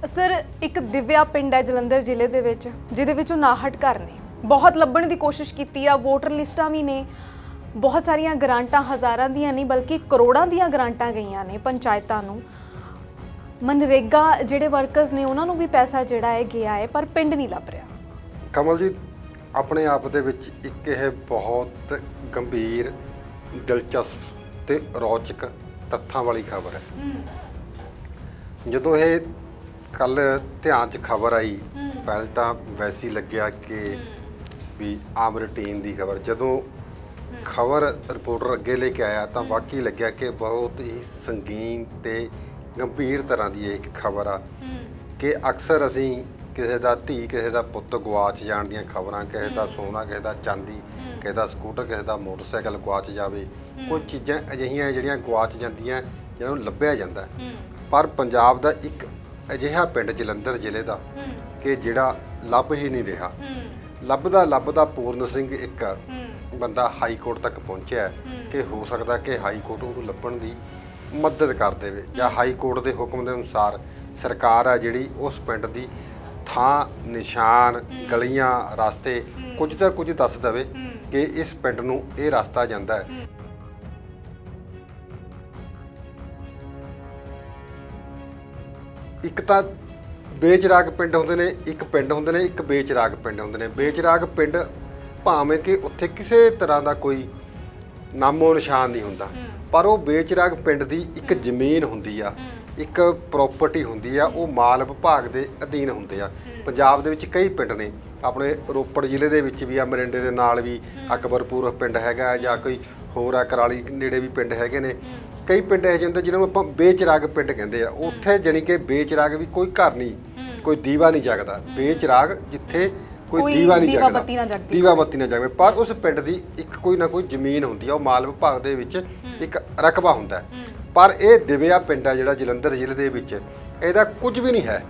Sir ਇੱਕ ਦਿਵਿਆ ਪਿੰਡ ਹੈ ਜਲੰਧਰ ਜ਼ਿਲ੍ਹੇ ਦੇ ਵਿੱਚ ਜਿਹਦੇ ਵਿੱਚ 59 ਘਰ ਨੇ। ਬਹੁਤ ਲੱਭਣ ਦੀ ਕੋਸ਼ਿਸ਼ ਕੀਤੀ ਆ, ਵੋਟਰ ਲਿਸਟਾਂ ਵੀ ਨੇ, ਬਹੁਤ ਸਾਰੀਆਂ ਗ੍ਰਾਂਟਾਂ ਹਜ਼ਾਰਾਂ ਦੀਆਂ ਨਹੀਂ ਬਲਕਿ ਕਰੋੜਾਂ ਦੀਆਂ ਗ੍ਰਾਂਟਾਂ ਗਈਆਂ ਨੇ ਪੰਚਾਇਤਾਂ ਨੂੰ। ਮਨਰੇਗਾ ਜਿਹੜੇ ਵਰਕਰਸ ਨੇ ਉਹਨਾਂ ਨੂੰ ਵੀ ਪੈਸਾ ਜਿਹੜਾ ਹੈ ਗਿਆ ਹੈ ਪਰ ਪਿੰਡ ਨਹੀਂ ਲੱਭ ਰਿਹਾ। ਕਮਲ ਜੀ, ਆਪਣੇ ਆਪ ਦੇ ਵਿੱਚ ਇੱਕ ਇਹ ਬਹੁਤ ਗੰਭੀਰ, ਦਿਲਚਸਪ ਤੇ ਰੌਚਕ ਤੱਥਾਂ ਵਾਲੀ ਖਬਰ ਹੈ। ਜਦੋਂ ਇਹ ਕੱਲ ਧਿਆਨ 'ਚ ਖਬਰ ਆਈ, ਪਹਿਲਾਂ ਤਾਂ ਵੈਸੇ ਹੀ ਲੱਗਿਆ ਕਿ ਵੀ ਆਮ ਰੂਟੀਨ ਦੀ ਖਬਰ। ਜਦੋਂ ਖਬਰ ਰਿਪੋਰਟਰ ਅੱਗੇ ਲੈ ਕੇ ਆਇਆ ਤਾਂ ਵਾਕਈ ਲੱਗਿਆ ਕਿ ਬਹੁਤ ਹੀ ਸੰਗੀਨ ਤੇ ਗੰਭੀਰ ਤਰ੍ਹਾਂ ਦੀ ਇਹ ਇੱਕ ਖਬਰ ਆ ਕਿ ਅਕਸਰ ਅਸੀਂ ਕਿਸੇ ਦਾ ਧੀ, ਕਿਸੇ ਦਾ ਪੁੱਤ ਗਵਾਚ ਜਾਣ ਦੀਆਂ ਖਬਰਾਂ, ਕਿਸੇ ਦਾ ਸੋਨਾ, ਕਿਸੇ ਦਾ ਚਾਂਦੀ, ਕਿਸੇ ਦਾ ਸਕੂਟਰ, ਕਿਸੇ ਦਾ ਮੋਟਰਸਾਈਕਲ ਗਵਾਚ ਜਾਵੇ, ਕੁਝ ਚੀਜ਼ਾਂ ਅਜਿਹੀਆਂ ਜਿਹੜੀਆਂ ਗਵਾਚ ਜਾਂਦੀਆਂ ਜਿਹਨਾਂ ਨੂੰ ਲੱਭਿਆ ਜਾਂਦਾ। ਪਰ ਪੰਜਾਬ ਦਾ ਇੱਕ ਅਜਿਹਾ ਪਿੰਡ ਜਲੰਧਰ ਜ਼ਿਲ੍ਹੇ ਦਾ ਕਿ ਜਿਹੜਾ ਲੱਭ ਹੀ ਨਹੀਂ ਰਿਹਾ। ਲੱਭਦਾ ਪੂਰਨ ਸਿੰਘ ਇੱਕ ਬੰਦਾ ਹਾਈ ਕੋਰਟ ਤੱਕ ਪਹੁੰਚਿਆ ਕਿ ਹੋ ਸਕਦਾ ਕਿ ਹਾਈ ਕੋਰਟ ਉਹਨੂੰ ਲੱਭਣ ਦੀ ਮਦਦ ਕਰ ਦੇਵੇ ਜਾਂ ਹਾਈ ਕੋਰਟ ਦੇ ਹੁਕਮ ਦੇ ਅਨੁਸਾਰ ਸਰਕਾਰ ਆ ਜਿਹੜੀ ਉਸ ਪਿੰਡ ਦੀ ਥਾਂ, ਨਿਸ਼ਾਨ, ਗਲੀਆਂ, ਰਸਤੇ ਕੁਝ ਤਾਂ ਕੁਝ ਦੱਸ ਦੇਵੇ ਕਿ ਇਸ ਪਿੰਡ ਨੂੰ ਇਹ ਰਸਤਾ ਜਾਂਦਾ ਹੈ। ਇੱਕ ਤਾਂ ਬੇਚਰਾਗ ਪਿੰਡ ਹੁੰਦੇ ਨੇ, ਇੱਕ ਬੇਚਰਾਗ ਪਿੰਡ ਹੁੰਦੇ ਨੇ। ਬੇਚਰਾਗ ਪਿੰਡ ਭਾਵੇਂ ਕਿ ਉੱਥੇ ਕਿਸੇ ਤਰ੍ਹਾਂ ਦਾ ਕੋਈ ਨਾਮੋ ਨਿਸ਼ਾਨ ਨਹੀਂ ਹੁੰਦਾ, ਪਰ ਉਹ ਬੇਚਰਾਗ ਪਿੰਡ ਦੀ ਇੱਕ ਜ਼ਮੀਨ ਹੁੰਦੀ ਆ, ਇੱਕ ਪ੍ਰਾਪਰਟੀ ਹੁੰਦੀ ਆ, ਉਹ ਮਾਲ ਵਿਭਾਗ ਦੇ ਅਧੀਨ ਹੁੰਦੇ ਆ। ਪੰਜਾਬ ਦੇ ਵਿੱਚ ਕਈ ਪਿੰਡ ਨੇ, ਆਪਣੇ ਰੋਪੜ ਜ਼ਿਲ੍ਹੇ ਦੇ ਵਿੱਚ ਵੀ ਆ, ਮਰਿੰਡੇ ਦੇ ਨਾਲ ਵੀ ਅਕਬਰਪੁਰ ਪਿੰਡ ਹੈਗਾ, ਜਾਂ ਕੋਈ ਹੋਰ ਆ ਕਰਾਲੀ ਨੇੜੇ ਵੀ ਪਿੰਡ ਹੈਗੇ ਨੇ। ਕਈ ਪਿੰਡ ਇਹੋ ਜਿਹੇ ਹੁੰਦੇ ਜਿਹਨਾਂ ਨੂੰ ਆਪਾਂ ਬੇਚਰਾਗ ਪਿੰਡ ਕਹਿੰਦੇ ਆ। ਉੱਥੇ ਜਾਣੀ ਕਿ ਬੇਚਰਾਗ ਵੀ ਕੋਈ ਘਰ ਨਹੀਂ, ਕੋਈ ਦੀਵਾ ਨਹੀਂ ਜਗਦਾ। ਬੇਚਰਾਗ ਜਿੱਥੇ ਕੋਈ ਦੀਵਾ ਨਹੀਂ ਜਗਦਾ, ਦੀਵਾ ਬੱਤੀ ਨਾ ਜਗਵੇ, ਪਰ ਉਸ ਪਿੰਡ ਦੀ ਇੱਕ ਕੋਈ ਨਾ ਕੋਈ ਜ਼ਮੀਨ ਹੁੰਦੀ ਆ, ਉਹ ਮਾਲ ਵਿਭਾਗ ਦੇ ਵਿੱਚ ਇੱਕ ਰਕਬਾ ਹੁੰਦਾ। ਪਰ ਇਹ ਦਿਵਿਆ ਪਿੰਡ ਆ ਜਿਹੜਾ ਜਲੰਧਰ ਜ਼ਿਲ੍ਹੇ ਦੇ ਵਿੱਚ, ਇਹਦਾ ਕੁਝ ਵੀ ਨਹੀਂ ਹੈ।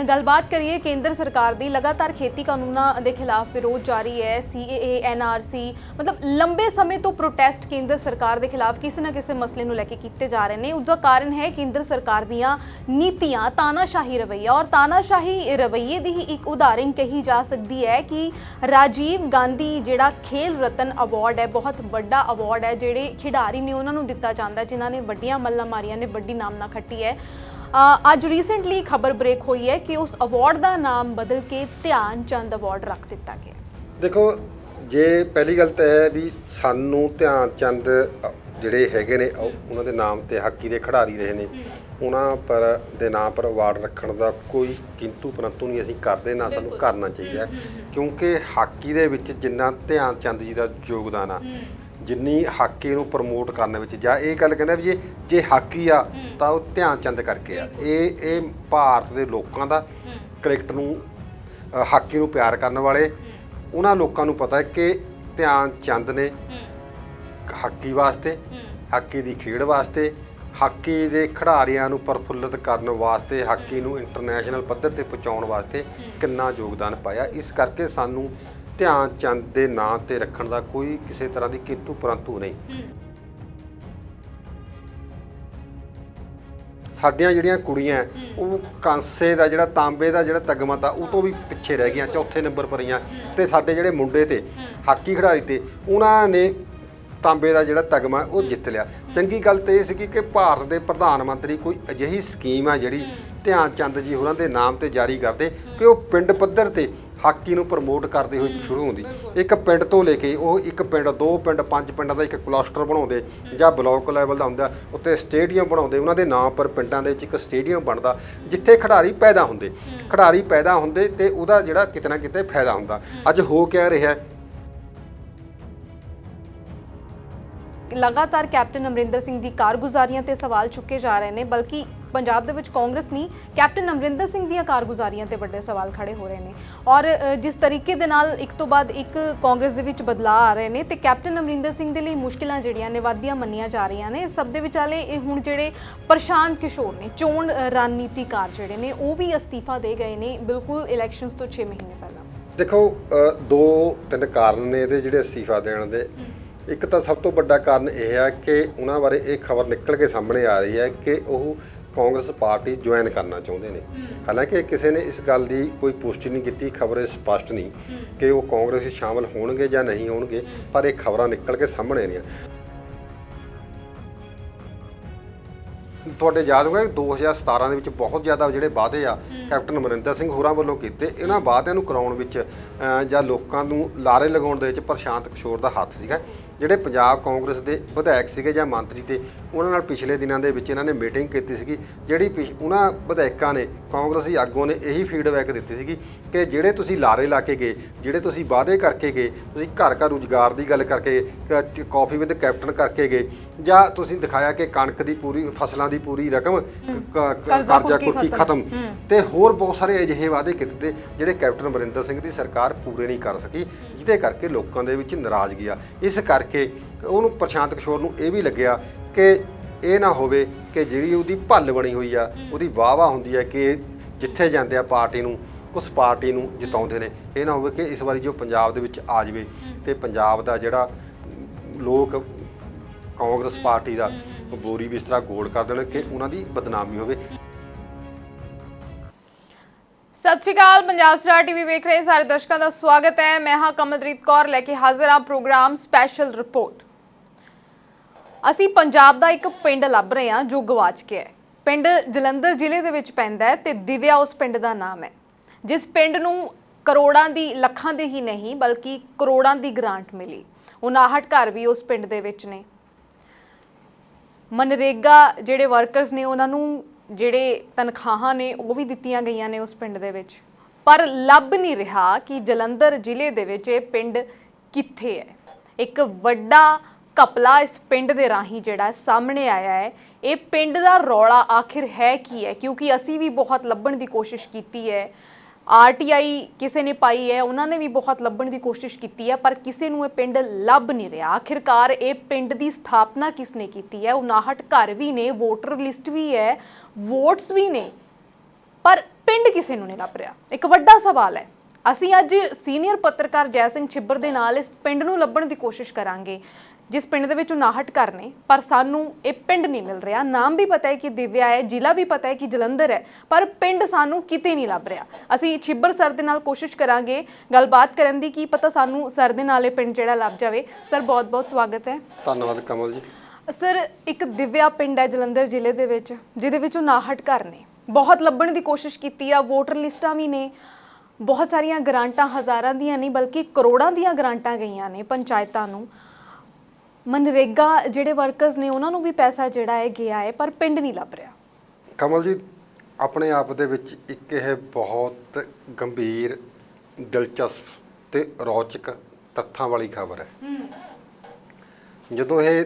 ਗੱਲਬਾਤ ਕਰੀਏ ਕੇਂਦਰ ਸਰਕਾਰ ਦੀ। ਲਗਾਤਾਰ ਖੇਤੀ ਕਾਨੂੰਨਾਂ ਦੇ ਖਿਲਾਫ ਵਿਰੋਧ ਜਾਰੀ ਹੈ। CAA, NRC, ਮਤਲਬ ਲੰਬੇ ਸਮੇਂ ਤੋਂ ਪ੍ਰੋਟੈਸਟ ਕੇਂਦਰ ਸਰਕਾਰ ਦੇ ਖਿਲਾਫ ਕਿਸੇ ਨਾ ਕਿਸੇ ਮਸਲੇ ਨੂੰ ਲੈ ਕੇ ਕੀਤੇ ਜਾ ਰਹੇ ਨੇ। ਉਸ ਦਾ ਕਾਰਨ ਹੈ ਕੇਂਦਰ ਸਰਕਾਰ ਦੀਆਂ ਨੀਤੀਆਂ, ਤਾਨਾਸ਼ਾਹੀ ਰਵੱਈਆ। ਔਰ ਤਾਨਾਸ਼ਾਹੀ ਰਵੱਈਏ ਦੀ ਹੀ ਇੱਕ ਉਦਾਹਰਨ ਕਹੀ ਜਾ ਸਕਦੀ ਹੈ ਕਿ ਰਾਜੀਵ ਗਾਂਧੀ ਜਿਹੜਾ ਖੇਲ ਰਤਨ ਅਵਾਰਡ ਹੈ, ਬਹੁਤ ਵੱਡਾ ਅਵਾਰਡ ਹੈ, ਜਿਹੜੇ ਖਿਡਾਰੀ ਨੇ ਉਹਨਾਂ ਨੂੰ ਦਿੱਤਾ ਜਾਂਦਾ ਜਿਨ੍ਹਾਂ ਨੇ ਵੱਡੀਆਂ ਮੱਲਾਂ ਮਾਰੀਆਂ ਨੇ, ਵੱਡੀ ਨਾਮਨਾ ਖੱਟੀ ਹੈ। ਅੱਜ ਰੀਸੈਂਟਲੀ ਖਬਰ ਬ੍ਰੇਕ ਹੋਈ ਹੈ ਕਿ ਉਸ ਅਵਾਰਡ ਦਾ ਨਾਮ ਬਦਲ ਕੇ ਧਿਆਨ ਚੰਦ ਅਵਾਰਡ ਰੱਖ ਦਿੱਤਾ ਗਿਆ। ਦੇਖੋ, ਜੇ ਪਹਿਲੀ ਗੱਲ ਤਾਂ ਹੈ ਵੀ ਸਾਨੂੰ ਧਿਆਨ ਚੰਦ ਜਿਹੜੇ ਹੈਗੇ ਨੇ ਉਹਨਾਂ ਦੇ ਨਾਮ ਤੇ ਹਾਕੀ ਦੇ ਖਿਡਾਰੀ ਰਹੇ ਨੇ, ਉਹਨਾਂ ਪਰ ਦੇ ਨਾਮ ਪਰ ਅਵਾਰਡ ਰੱਖਣ ਦਾ ਕੋਈ ਕਿੰਤੂ ਪਰੰਤੂ ਨਹੀਂ ਅਸੀਂ ਕਰਦੇ, ਨਾ ਸਾਨੂੰ ਕਰਨਾ ਚਾਹੀਦਾ। ਕਿਉਂਕਿ ਹਾਕੀ ਦੇ ਵਿੱਚ ਜਿੰਨਾ ਧਿਆਨ ਚੰਦ ਜੀ ਦਾ ਯੋਗਦਾਨ ਆ, ਜਿੰਨੀ ਹਾਕੀ ਨੂੰ ਪ੍ਰਮੋਟ ਕਰਨ ਵਿੱਚ, ਜਾਂ ਇਹ ਗੱਲ ਕਹਿੰਦਾ ਵੀ ਜੇ ਹਾਕੀ ਆ ਤਾਂ ਉਹ ਧਿਆਨ ਚੰਦ ਕਰਕੇ ਆ। ਇਹ ਭਾਰਤ ਦੇ ਲੋਕਾਂ ਦਾ, ਕ੍ਰਿਕਟ ਨੂੰ, ਹਾਕੀ ਨੂੰ ਪਿਆਰ ਕਰਨ ਵਾਲੇ ਉਹਨਾਂ ਲੋਕਾਂ ਨੂੰ ਪਤਾ ਹੈ ਕਿ ਧਿਆਨ ਚੰਦ ਨੇ ਹਾਕੀ ਵਾਸਤੇ, ਹਾਕੀ ਦੀ ਖੇਡ ਵਾਸਤੇ, ਹਾਕੀ ਦੇ ਖਿਡਾਰੀਆਂ ਨੂੰ ਪ੍ਰਫੁੱਲਿਤ ਕਰਨ ਵਾਸਤੇ, ਹਾਕੀ ਨੂੰ ਇੰਟਰਨੈਸ਼ਨਲ ਪੱਧਰ ਤੇ ਪਹੁੰਚਾਉਣ ਵਾਸਤੇ ਕਿੰਨਾ ਯੋਗਦਾਨ ਪਾਇਆ। ਇਸ ਕਰਕੇ ਸਾਨੂੰ ਧਿਆਨ ਚੰਦ ਦੇ ਨਾਂ ਤੇ ਰੱਖਣ ਦਾ ਕੋਈ ਕਿਸੇ ਤਰ੍ਹਾਂ ਦੀ ਕਿੰਤੂ ਪਰੰਤੂ ਨਹੀਂ। ਸਾਡੀਆਂ ਜਿਹੜੀਆਂ ਕੁੜੀਆਂ ਉਹ ਕਾਂਸੇ ਦਾ ਜਿਹੜਾ, ਤਾਂਬੇ ਦਾ ਜਿਹੜਾ ਤਗਮਾ ਤਾਂ ਉਹ ਤੋਂ ਵੀ ਪਿੱਛੇ ਰਹਿ ਗਈਆਂ, ਚੌਥੇ ਨੰਬਰ ਪਰ ਰਹੀਆਂ। ਤੇ ਸਾਡੇ ਜਿਹੜੇ ਮੁੰਡੇ ਤੇ ਹਾਕੀ ਖਿਡਾਰੀ ਤੇ ਉਹਨਾਂ ਨੇ ਤਾਂਬੇ ਦਾ ਜਿਹੜਾ ਤਗਮਾ ਉਹ ਜਿੱਤ ਲਿਆ। ਚੰਗੀ ਗੱਲ ਤੇ ਇਹ ਸੀਗੀ ਕਿ ਭਾਰਤ ਦੇ ਪ੍ਰਧਾਨ ਮੰਤਰੀ ਕੋਈ ਅਜਿਹੀ ਸਕੀਮ ਆ ਜਿਹੜੀ ਧਿਆਨ ਚੰਦ ਜੀ ਹੋਰਾਂ ਦੇ ਨਾਮ ਤੇ ਜਾਰੀ ਕਰਦੇ ਕਿ ਉਹ ਪਿੰਡ ਪੱਧਰ ਤੇ ਹਾਕੀ ਨੂੰ ਪ੍ਰਮੋਟ ਕਰਦੇ ਹੋਏ ਸ਼ੁਰੂ ਹੁੰਦੀ। ਇੱਕ ਪਿੰਡ ਤੋਂ ਲੈ ਕੇ ਉਹ ਇੱਕ ਪਿੰਡ, 2 ਪਿੰਡ, 5 ਪਿੰਡਾਂ ਦਾ ਇੱਕ ਕਲਸਟਰ ਬਣਾਉਂਦੇ, ਜਾਂ ਬਲਾਕ ਲੈਵਲ ਦਾ ਹੁੰਦਾ, ਉੱਤੇ ਸਟੇਡੀਅਮ ਬਣਾਉਂਦੇ। ਉਹਨਾਂ ਦੇ ਨਾਂ ਪਰ ਪਿੰਡਾਂ ਦੇ ਵਿੱਚ ਇੱਕ ਸਟੇਡੀਅਮ ਬਣਦਾ ਜਿੱਥੇ ਖਿਡਾਰੀ ਪੈਦਾ ਹੁੰਦੇ ਤੇ ਉਹਦਾ ਜਿਹੜਾ ਕਿਤੇ ਨਾ ਕਿਤੇ ਫਾਇਦਾ ਹੁੰਦਾ। ਅੱਜ ਹੋ ਕਿਆ ਰਿਹਾ, ਲਗਾਤਾਰ ਕੈਪਟਨ ਅਮਰਿੰਦਰ ਸਿੰਘ ਦੀ ਕਾਰਗੁਜ਼ਾਰੀਆਂ ਤੇ ਸਵਾਲ ਚੁੱਕੇ ਜਾ ਰਹੇ ਨੇ। ਬਲਕਿ ਪੰਜਾਬ ਦੇ ਵਿੱਚ ਕਾਂਗਰਸ ਨਹੀਂ, ਕੈਪਟਨ ਅਮਰਿੰਦਰ ਸਿੰਘ ਦੀਆਂ ਕਾਰਗੁਜ਼ਾਰੀਆਂ ਤੇ ਵੱਡੇ ਸਵਾਲ ਖੜੇ ਹੋ ਰਹੇ ਨੇ। ਔਰ ਜਿਸ ਤਰੀਕੇ ਦੇ ਨਾਲ ਇੱਕ ਤੋਂ ਬਾਅਦ ਇੱਕ ਕਾਂਗਰਸ ਦੇ ਵਿੱਚ ਬਦਲਾਅ ਆ ਰਹੇ ਨੇ ਤੇ ਕੈਪਟਨ ਅਮਰਿੰਦਰ ਸਿੰਘ ਦੇ ਲਈ ਮੁਸ਼ਕਿਲਾਂ ਜਿਹੜੀਆਂ ਨੇ ਵੱਧਦੀਆਂ ਮੰਨੀਆਂ ਜਾ ਰਹੀਆਂ ਨੇ। ਸਭ ਦੇ ਵਿਚਾਲੇ ਇਹ ਹੁਣ ਜਿਹੜੇ ਪ੍ਰਸ਼ਾਂਤ ਕਿਸ਼ੋਰ ਨੇ, ਚੋਣ ਰਣਨੀਤੀਕਾਰ ਜਿਹੜੇ ਨੇ, ਉਹ ਵੀ ਅਸਤੀਫਾ ਦੇ ਗਏ ਨੇ ਬਿਲਕੁਲ ਇਲੈਕਸ਼ਨਸ ਤੋਂ 6 ਮਹੀਨੇ ਪਹਿਲਾਂ। ਦੇਖੋ, 2-3 ਕਾਰਨ ਨੇ ਇਹਦੇ ਜਿਹੜੇ ਅਸਤੀਫਾ ਦੇਣ ਦੇ। ਇੱਕ ਤਾਂ ਸਭ ਤੋਂ ਵੱਡਾ ਕਾਰਨ ਇਹ ਹੈ ਕਿ ਉਹਨਾਂ ਬਾਰੇ ਇਹ ਖਬਰ ਨਿਕਲ ਕੇ ਸਾਹਮਣੇ ਆ ਰਹੀ ਹੈ ਕਿ ਉਹ ਕਾਂਗਰਸ ਪਾਰਟੀ ਜੁਆਇਨ ਕਰਨਾ ਚਾਹੁੰਦੇ ਨੇ। ਹਾਲਾਂਕਿ ਕਿਸੇ ਨੇ ਇਸ ਗੱਲ ਦੀ ਕੋਈ ਪੁਸ਼ਟੀ ਨਹੀਂ ਕੀਤੀ, ਖਬਰ ਸਪਸ਼ਟ ਨਹੀਂ ਕਿ ਉਹ ਕਾਂਗਰਸ ਵਿੱਚ ਸ਼ਾਮਲ ਹੋਣਗੇ ਜਾਂ ਨਹੀਂ ਹੋਣਗੇ, ਪਰ ਇਹ ਖਬਰਾਂ ਨਿਕਲ ਕੇ ਸਾਹਮਣੇ ਆਈਆਂ। ਤੁਹਾਡੇ ਯਾਦ ਹੋਗਾ 2017 ਦੇ ਵਿੱਚ ਬਹੁਤ ਜ਼ਿਆਦਾ ਜਿਹੜੇ ਵਾਅਦੇ ਆ ਕੈਪਟਨ ਅਮਰਿੰਦਰ ਸਿੰਘ ਹੋਰਾਂ ਵੱਲੋਂ ਕੀਤੇ, ਇਹਨਾਂ ਵਾਅਦਿਆਂ ਨੂੰ ਕਰਾਉਣ ਵਿੱਚ ਜਾਂ ਲੋਕਾਂ ਨੂੰ ਲਾਰੇ ਲਗਾਉਣ ਦੇ ਵਿੱਚ ਪ੍ਰਸ਼ਾਂਤ ਕਿਸ਼ੋਰ ਦਾ ਹੱਥ ਸੀਗਾ। ਜਿਹੜੇ ਪੰਜਾਬ ਕਾਂਗਰਸ ਦੇ ਵਿਧਾਇਕ ਸੀਗੇ ਜਾਂ ਮੰਤਰੀ ਤੇ ਉਹਨਾਂ ਨਾਲ ਪਿਛਲੇ ਦਿਨਾਂ ਦੇ ਵਿੱਚ ਇਹਨਾਂ ਨੇ ਮੀਟਿੰਗ ਕੀਤੀ ਸੀਗੀ, ਜਿਹੜੀ ਉਹਨਾਂ ਵਿਧਾਇਕਾਂ ਨੇ ਕਾਂਗਰਸੀ ਆਗੂਆਂ ਨੇ ਇਹੀ ਫੀਡਬੈਕ ਦਿੱਤੀ ਸੀਗੀ ਕਿ ਜਿਹੜੇ ਤੁਸੀਂ ਲਾਰੇ ਲਾ ਕੇ ਗਏ, ਜਿਹੜੇ ਤੁਸੀਂ ਵਾਅਦੇ ਕਰਕੇ ਗਏ, ਤੁਸੀਂ ਘਰ ਘਰ ਰੁਜ਼ਗਾਰ ਦੀ ਗੱਲ ਕਰਕੇ, ਕਾਫੀ ਵਿਦ ਕੈਪਟਨ ਕਰਕੇ ਗਏ, ਜਾਂ ਤੁਸੀਂ ਦਿਖਾਇਆ ਕਿ ਕਣਕ ਦੀ ਪੂਰੀ ਫਸਲਾਂ ਦੀ ਪੂਰੀ ਰਕਮ ਕਰਜ਼ਾ ਕੁਰਕੀ ਖਤਮ, ਤੇ ਹੋਰ ਬਹੁਤ ਸਾਰੇ ਅਜਿਹੇ ਵਾਅਦੇ ਕੀਤੇ ਤੇ ਜਿਹੜੇ ਕੈਪਟਨ ਅਮਰਿੰਦਰ ਸਿੰਘ ਦੀ ਸਰਕਾਰ ਪੂਰੇ ਨਹੀਂ ਕਰ ਸਕੀ, ਜਿਹਦੇ ਕਰਕੇ ਲੋਕਾਂ ਦੇ ਵਿੱਚ ਨਾਰਾਜ਼ਗੀ ਆ। ਇਸ ਕਰਕੇ ਉਹਨੂੰ ਪ੍ਰਸ਼ਾਂਤ ਕਿਸ਼ੋਰ ਨੂੰ ਇਹ ਵੀ ਲੱਗਿਆ ਕਿ ਇਹ ਨਾ ਹੋਵੇ ਕਿ ਜਿਹੜੀ ਉਹਦੀ ਭੱਲ ਬਣੀ ਹੋਈ ਆ, ਉਹਦੀ ਵਾਹ ਹੁੰਦੀ ਹੈ ਕਿ ਜਿੱਥੇ ਜਾਂਦੇ ਆ ਪਾਰਟੀ ਨੂੰ, ਉਸ ਪਾਰਟੀ ਨੂੰ ਜਿਤਾਉਂਦੇ ਨੇ, ਇਹ ਨਾ ਹੋਵੇ ਕਿ ਇਸ ਵਾਰੀ ਜੋ ਪੰਜਾਬ ਦੇ ਵਿੱਚ ਆ ਜਾਵੇ ਤੇ ਪੰਜਾਬ ਦਾ ਜਿਹੜਾ ਲੋਕ ਕਾਂਗਰਸ ਪਾਰਟੀ ਦਾ ਬੋਰੀ ਬਿਸਤਰਾ ਗੋਲ ਕਰ ਦੇਣ, ਕਿ ਉਹਨਾਂ ਦੀ ਬਦਨਾਮੀ ਹੋਵੇ। ਸਤਿ ਸ਼੍ਰੀ ਅਕਾਲ, ਪੰਜਾਬ ਸਟਾਰ ਟੀਵੀ ਵੇਖ ਰਹੇ ਸਾਰੇ ਦਰਸ਼ਕਾਂ ਦਾ ਸਵਾਗਤ ਹੈ। ਮੈਂ ਹਾਂ ਕਮਲਜੀਤ ਕੌਰ, ਲੈ ਕੇ ਹਾਜ਼ਰ ਹਾਂ ਪ੍ਰੋਗਰਾਮ ਸਪੈਸ਼ਲ ਰਿਪੋਰਟ। ਅਸੀਂ ਪੰਜਾਬ ਦਾ ਇੱਕ ਪਿੰਡ ਲੱਭ ਰਹੇ ਹਾਂ ਜੋ ਗਵਾਚ ਗਿਆ ਹੈ। ਪਿੰਡ ਜਲੰਧਰ ਜ਼ਿਲ੍ਹੇ ਦੇ ਵਿੱਚ ਪੈਂਦਾ ਹੈ ਤੇ ਦਿਵਿਆ ਉਸ ਪਿੰਡ ਦਾ ਨਾਮ ਹੈ, ਜਿਸ ਪਿੰਡ ਨੂੰ ਕਰੋੜਾਂ ਦੀ, ਲੱਖਾਂ ਦੇ ਹੀ ਨਹੀਂ ਬਲਕਿ ਕਰੋੜਾਂ ਦੀ ਗ੍ਰਾਂਟ ਮਿਲੀ। 59 ਘਰ ਵੀ ਉਸ ਪਿੰਡ ਦੇ ਵਿੱਚ ਨੇ। ਮਨਰੇਗਾ ਜਿਹੜੇ ਵਰਕਰਸ ਨੇ ਉਹਨਾਂ ਨੂੰ ਜਿਹੜੇ ਤਨਖਾਹਾਂ ਨੇ ਉਹ ਵੀ ਦਿੱਤੀਆਂ ਗਈਆਂ ਨੇ ਉਸ ਪਿੰਡ ਦੇ ਵਿੱਚ, ਪਰ ਲੱਭ ਨਹੀਂ ਰਿਹਾ ਕਿ ਜਲੰਧਰ ਜ਼ਿਲ੍ਹੇ ਦੇ ਵਿੱਚ ਇਹ ਪਿੰਡ ਕਿੱਥੇ ਹੈ। ਇੱਕ ਵੱਡਾ ਘਪਲਾ ਇਸ ਪਿੰਡ ਦੇ ਰਾਹੀਂ ਜਿਹੜਾ ਸਾਹਮਣੇ ਆਇਆ ਹੈ। ਇਹ ਪਿੰਡ ਦਾ ਰੌਲਾ ਆਖਿਰ ਹੈ ਕੀ ਹੈ, ਕਿਉਂਕਿ ਅਸੀਂ ਵੀ ਬਹੁਤ ਲੱਭਣ ਦੀ ਕੋਸ਼ਿਸ਼ ਕੀਤੀ ਹੈ, RTI ਕਿਸੇ ਨੇ ਪਾਈ ਹੈ, ਉਹਨਾਂ ਨੇ ਵੀ ਬਹੁਤ ਲੱਭਣ ਦੀ ਕੋਸ਼ਿਸ਼ ਕੀਤੀ ਹੈ, ਪਰ ਕਿਸੇ ਨੂੰ ਇਹ ਪਿੰਡ ਲੱਭ ਨਹੀਂ ਰਿਹਾ। ਆਖਿਰਕਾਰ ਇਹ ਪਿੰਡ ਦੀ ਸਥਾਪਨਾ ਕਿਸ ਨੇ ਕੀਤੀ ਹੈ? 59 ਘਰ ਵੀ ਨੇ, ਵੋਟਰ ਲਿਸਟ ਵੀ ਹੈ, ਵੋਟਸ ਵੀ ਨੇ, ਪਰ ਪਿੰਡ ਕਿਸੇ ਨੂੰ ਨਹੀਂ ਲੱਭ ਰਿਹਾ। ਇੱਕ ਵੱਡਾ ਸਵਾਲ ਹੈ। ਅਸੀਂ ਅੱਜ ਸੀਨੀਅਰ ਪੱਤਰਕਾਰ ਜੈ ਸਿੰਘ ਛਿੱਬਰ ਦੇ ਨਾਲ ਇਸ ਪਿੰਡ ਨੂੰ ਲੱਭਣ ਦੀ ਕੋਸ਼ਿਸ਼ ਕਰਾਂਗੇ, ਜਿਸ ਪਿੰਡ ਦੇ ਵਿੱਚ 59 ਘਰ ਨੇ, ਪਰ ਸਾਨੂੰ ਇਹ ਪਿੰਡ ਨਹੀਂ ਮਿਲ ਰਿਹਾ। ਨਾਮ ਵੀ ਪਤਾ ਹੈ ਕਿ ਦਿਵਿਆ ਹੈ, ਜ਼ਿਲ੍ਹਾ ਵੀ ਪਤਾ ਹੈ ਕਿ ਜਲੰਧਰ ਹੈ, ਪਰ ਪਿੰਡ ਸਾਨੂੰ ਕਿਤੇ ਨਹੀਂ ਲੱਭ ਰਿਹਾ। ਅਸੀਂ ਛਿੱਬਰ ਸਰ ਦੇ ਨਾਲ ਕੋਸ਼ਿਸ਼ ਕਰਾਂਗੇ ਗੱਲਬਾਤ ਕਰਨ ਦੀ, ਕੀ ਪਤਾ ਸਾਨੂੰ ਸਰ ਦੇ ਨਾਲ ਇਹ ਪਿੰਡ ਜਿਹੜਾ ਲੱਭ ਜਾਵੇ। ਸਰ ਬਹੁਤ ਬਹੁਤ ਸਵਾਗਤ ਹੈ। ਧੰਨਵਾਦ ਕਮਲ ਜੀ। ਸਰ, ਇੱਕ ਦਿਵਿਆ ਪਿੰਡ ਹੈ ਜਲੰਧਰ ਜ਼ਿਲ੍ਹੇ ਦੇ ਵਿੱਚ, ਜਿਹਦੇ ਵਿੱਚ 59 ਘਰ ਨੇ। ਬਹੁਤ ਲੱਭਣ ਦੀ ਕੋਸ਼ਿਸ਼ ਕੀਤੀ ਆ, ਵੋਟਰ ਲਿਸਟਾਂ ਵੀ ਨੇ, ਬਹੁਤ ਸਾਰੀਆਂ ਗ੍ਰਾਂਟਾਂ ਹਜ਼ਾਰਾਂ ਦੀਆਂ ਨਹੀਂ ਬਲਕਿ ਕਰੋੜਾਂ ਦੀਆਂ ਗ੍ਰਾਂਟਾਂ ਗਈਆਂ ਨੇ ਪੰਚਾਇਤਾਂ ਨੂੰ। ਮਨਰੇਗਾ ਜਿਹੜੇ ਵਰਕਰਸ ਨੇ ਉਹਨਾਂ ਨੂੰ ਵੀ ਪੈਸਾ ਜਿਹੜਾ ਹੈ ਗਿਆ ਹੈ, ਪਰ ਪਿੰਡ ਨਹੀਂ ਲੱਭ ਰਿਹਾ। ਕਮਲ ਜੀ, ਆਪਣੇ ਆਪ ਦੇ ਵਿੱਚ ਇੱਕ ਇਹ ਬਹੁਤ ਗੰਭੀਰ, ਦਿਲਚਸਪ ਤੇ ਰੌਚਕ ਤੱਥਾਂ ਵਾਲੀ ਖਬਰ ਹੈ। ਜਦੋਂ ਇਹ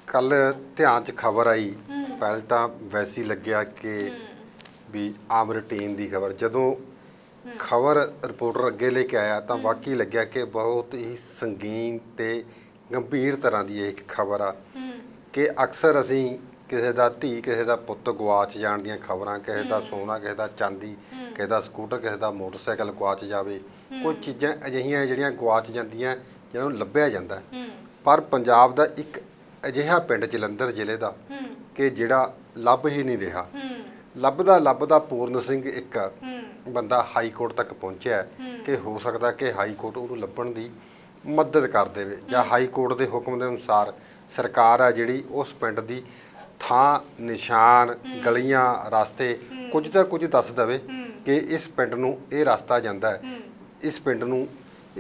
ਕੱਲ ਧਿਆਨ 'ਚ ਖਬਰ ਆਈ, ਪਹਿਲਾਂ ਤਾਂ ਵੈਸੇ ਹੀ ਲੱਗਿਆ ਕਿ ਵੀ ਆਮ ਰੂਟੀਨ ਦੀ ਖਬਰ। ਜਦੋਂ ਖਬਰ ਰਿਪੋਰਟਰ ਅੱਗੇ ਲੈ ਕੇ ਆਇਆ ਤਾਂ ਵਾਕਈ ਲੱਗਿਆ ਕਿ ਬਹੁਤ ਹੀ ਸੰਗੀਨ ਤੇ ਗੰਭੀਰ ਤਰ੍ਹਾਂ ਦੀ ਇਹ ਖਬਰ ਆ ਕਿ ਅਕਸਰ ਅਸੀਂ ਕਿਸੇ ਦਾ ਧੀ, ਕਿਸੇ ਦਾ ਪੁੱਤ ਗਵਾਚ ਜਾਣ ਦੀਆਂ ਖਬਰਾਂ, ਕਿਸੇ ਦਾ ਸੋਨਾ, ਕਿਸੇ ਦਾ ਚਾਂਦੀ, ਕਿਸੇ ਦਾ ਸਕੂਟਰ, ਕਿਸੇ ਦਾ ਮੋਟਰਸਾਈਕਲ ਗਵਾਚ ਜਾਵੇ, ਕੋਈ ਚੀਜ਼ਾਂ ਅਜਿਹੀਆਂ ਜਿਹੜੀਆਂ ਗਵਾਚ ਜਾਂਦੀਆਂ, ਜਿਹਨਾਂ ਨੂੰ ਲੱਭਿਆ ਜਾਂਦਾ। ਪਰ ਪੰਜਾਬ ਦਾ ਇੱਕ ਅਜਿਹਾ ਪਿੰਡ ਜਲੰਧਰ ਜ਼ਿਲ੍ਹੇ ਦਾ ਕਿ ਜਿਹੜਾ ਲੱਭ ਹੀ ਨਹੀਂ ਰਿਹਾ। ਲੱਭਦਾ ਪੂਰਨ ਸਿੰਘ ਇੱਕ ਬੰਦਾ ਹਾਈ ਕੋਰਟ ਤੱਕ ਪਹੁੰਚਿਆ ਕਿ ਹੋ ਸਕਦਾ ਕਿ ਹਾਈ ਕੋਰਟ ਉਹਨੂੰ ਲੱਭਣ ਦੀ ਮਦਦ ਕਰ ਦੇਵੇ, ਜਾਂ ਹਾਈ ਕੋਰਟ ਦੇ ਹੁਕਮ ਦੇ ਅਨੁਸਾਰ ਸਰਕਾਰ ਆ ਜਿਹੜੀ ਉਸ ਪਿੰਡ ਦੀ ਥਾਂ, ਨਿਸ਼ਾਨ, ਗਲੀਆਂ, ਰਸਤੇ ਕੁਝ ਤਾਂ ਕੁਝ ਦੱਸ ਦੇਵੇ ਕਿ ਇਸ ਪਿੰਡ ਨੂੰ ਇਹ ਰਸਤਾ ਜਾਂਦਾ ਹੈ, ਇਸ ਪਿੰਡ ਨੂੰ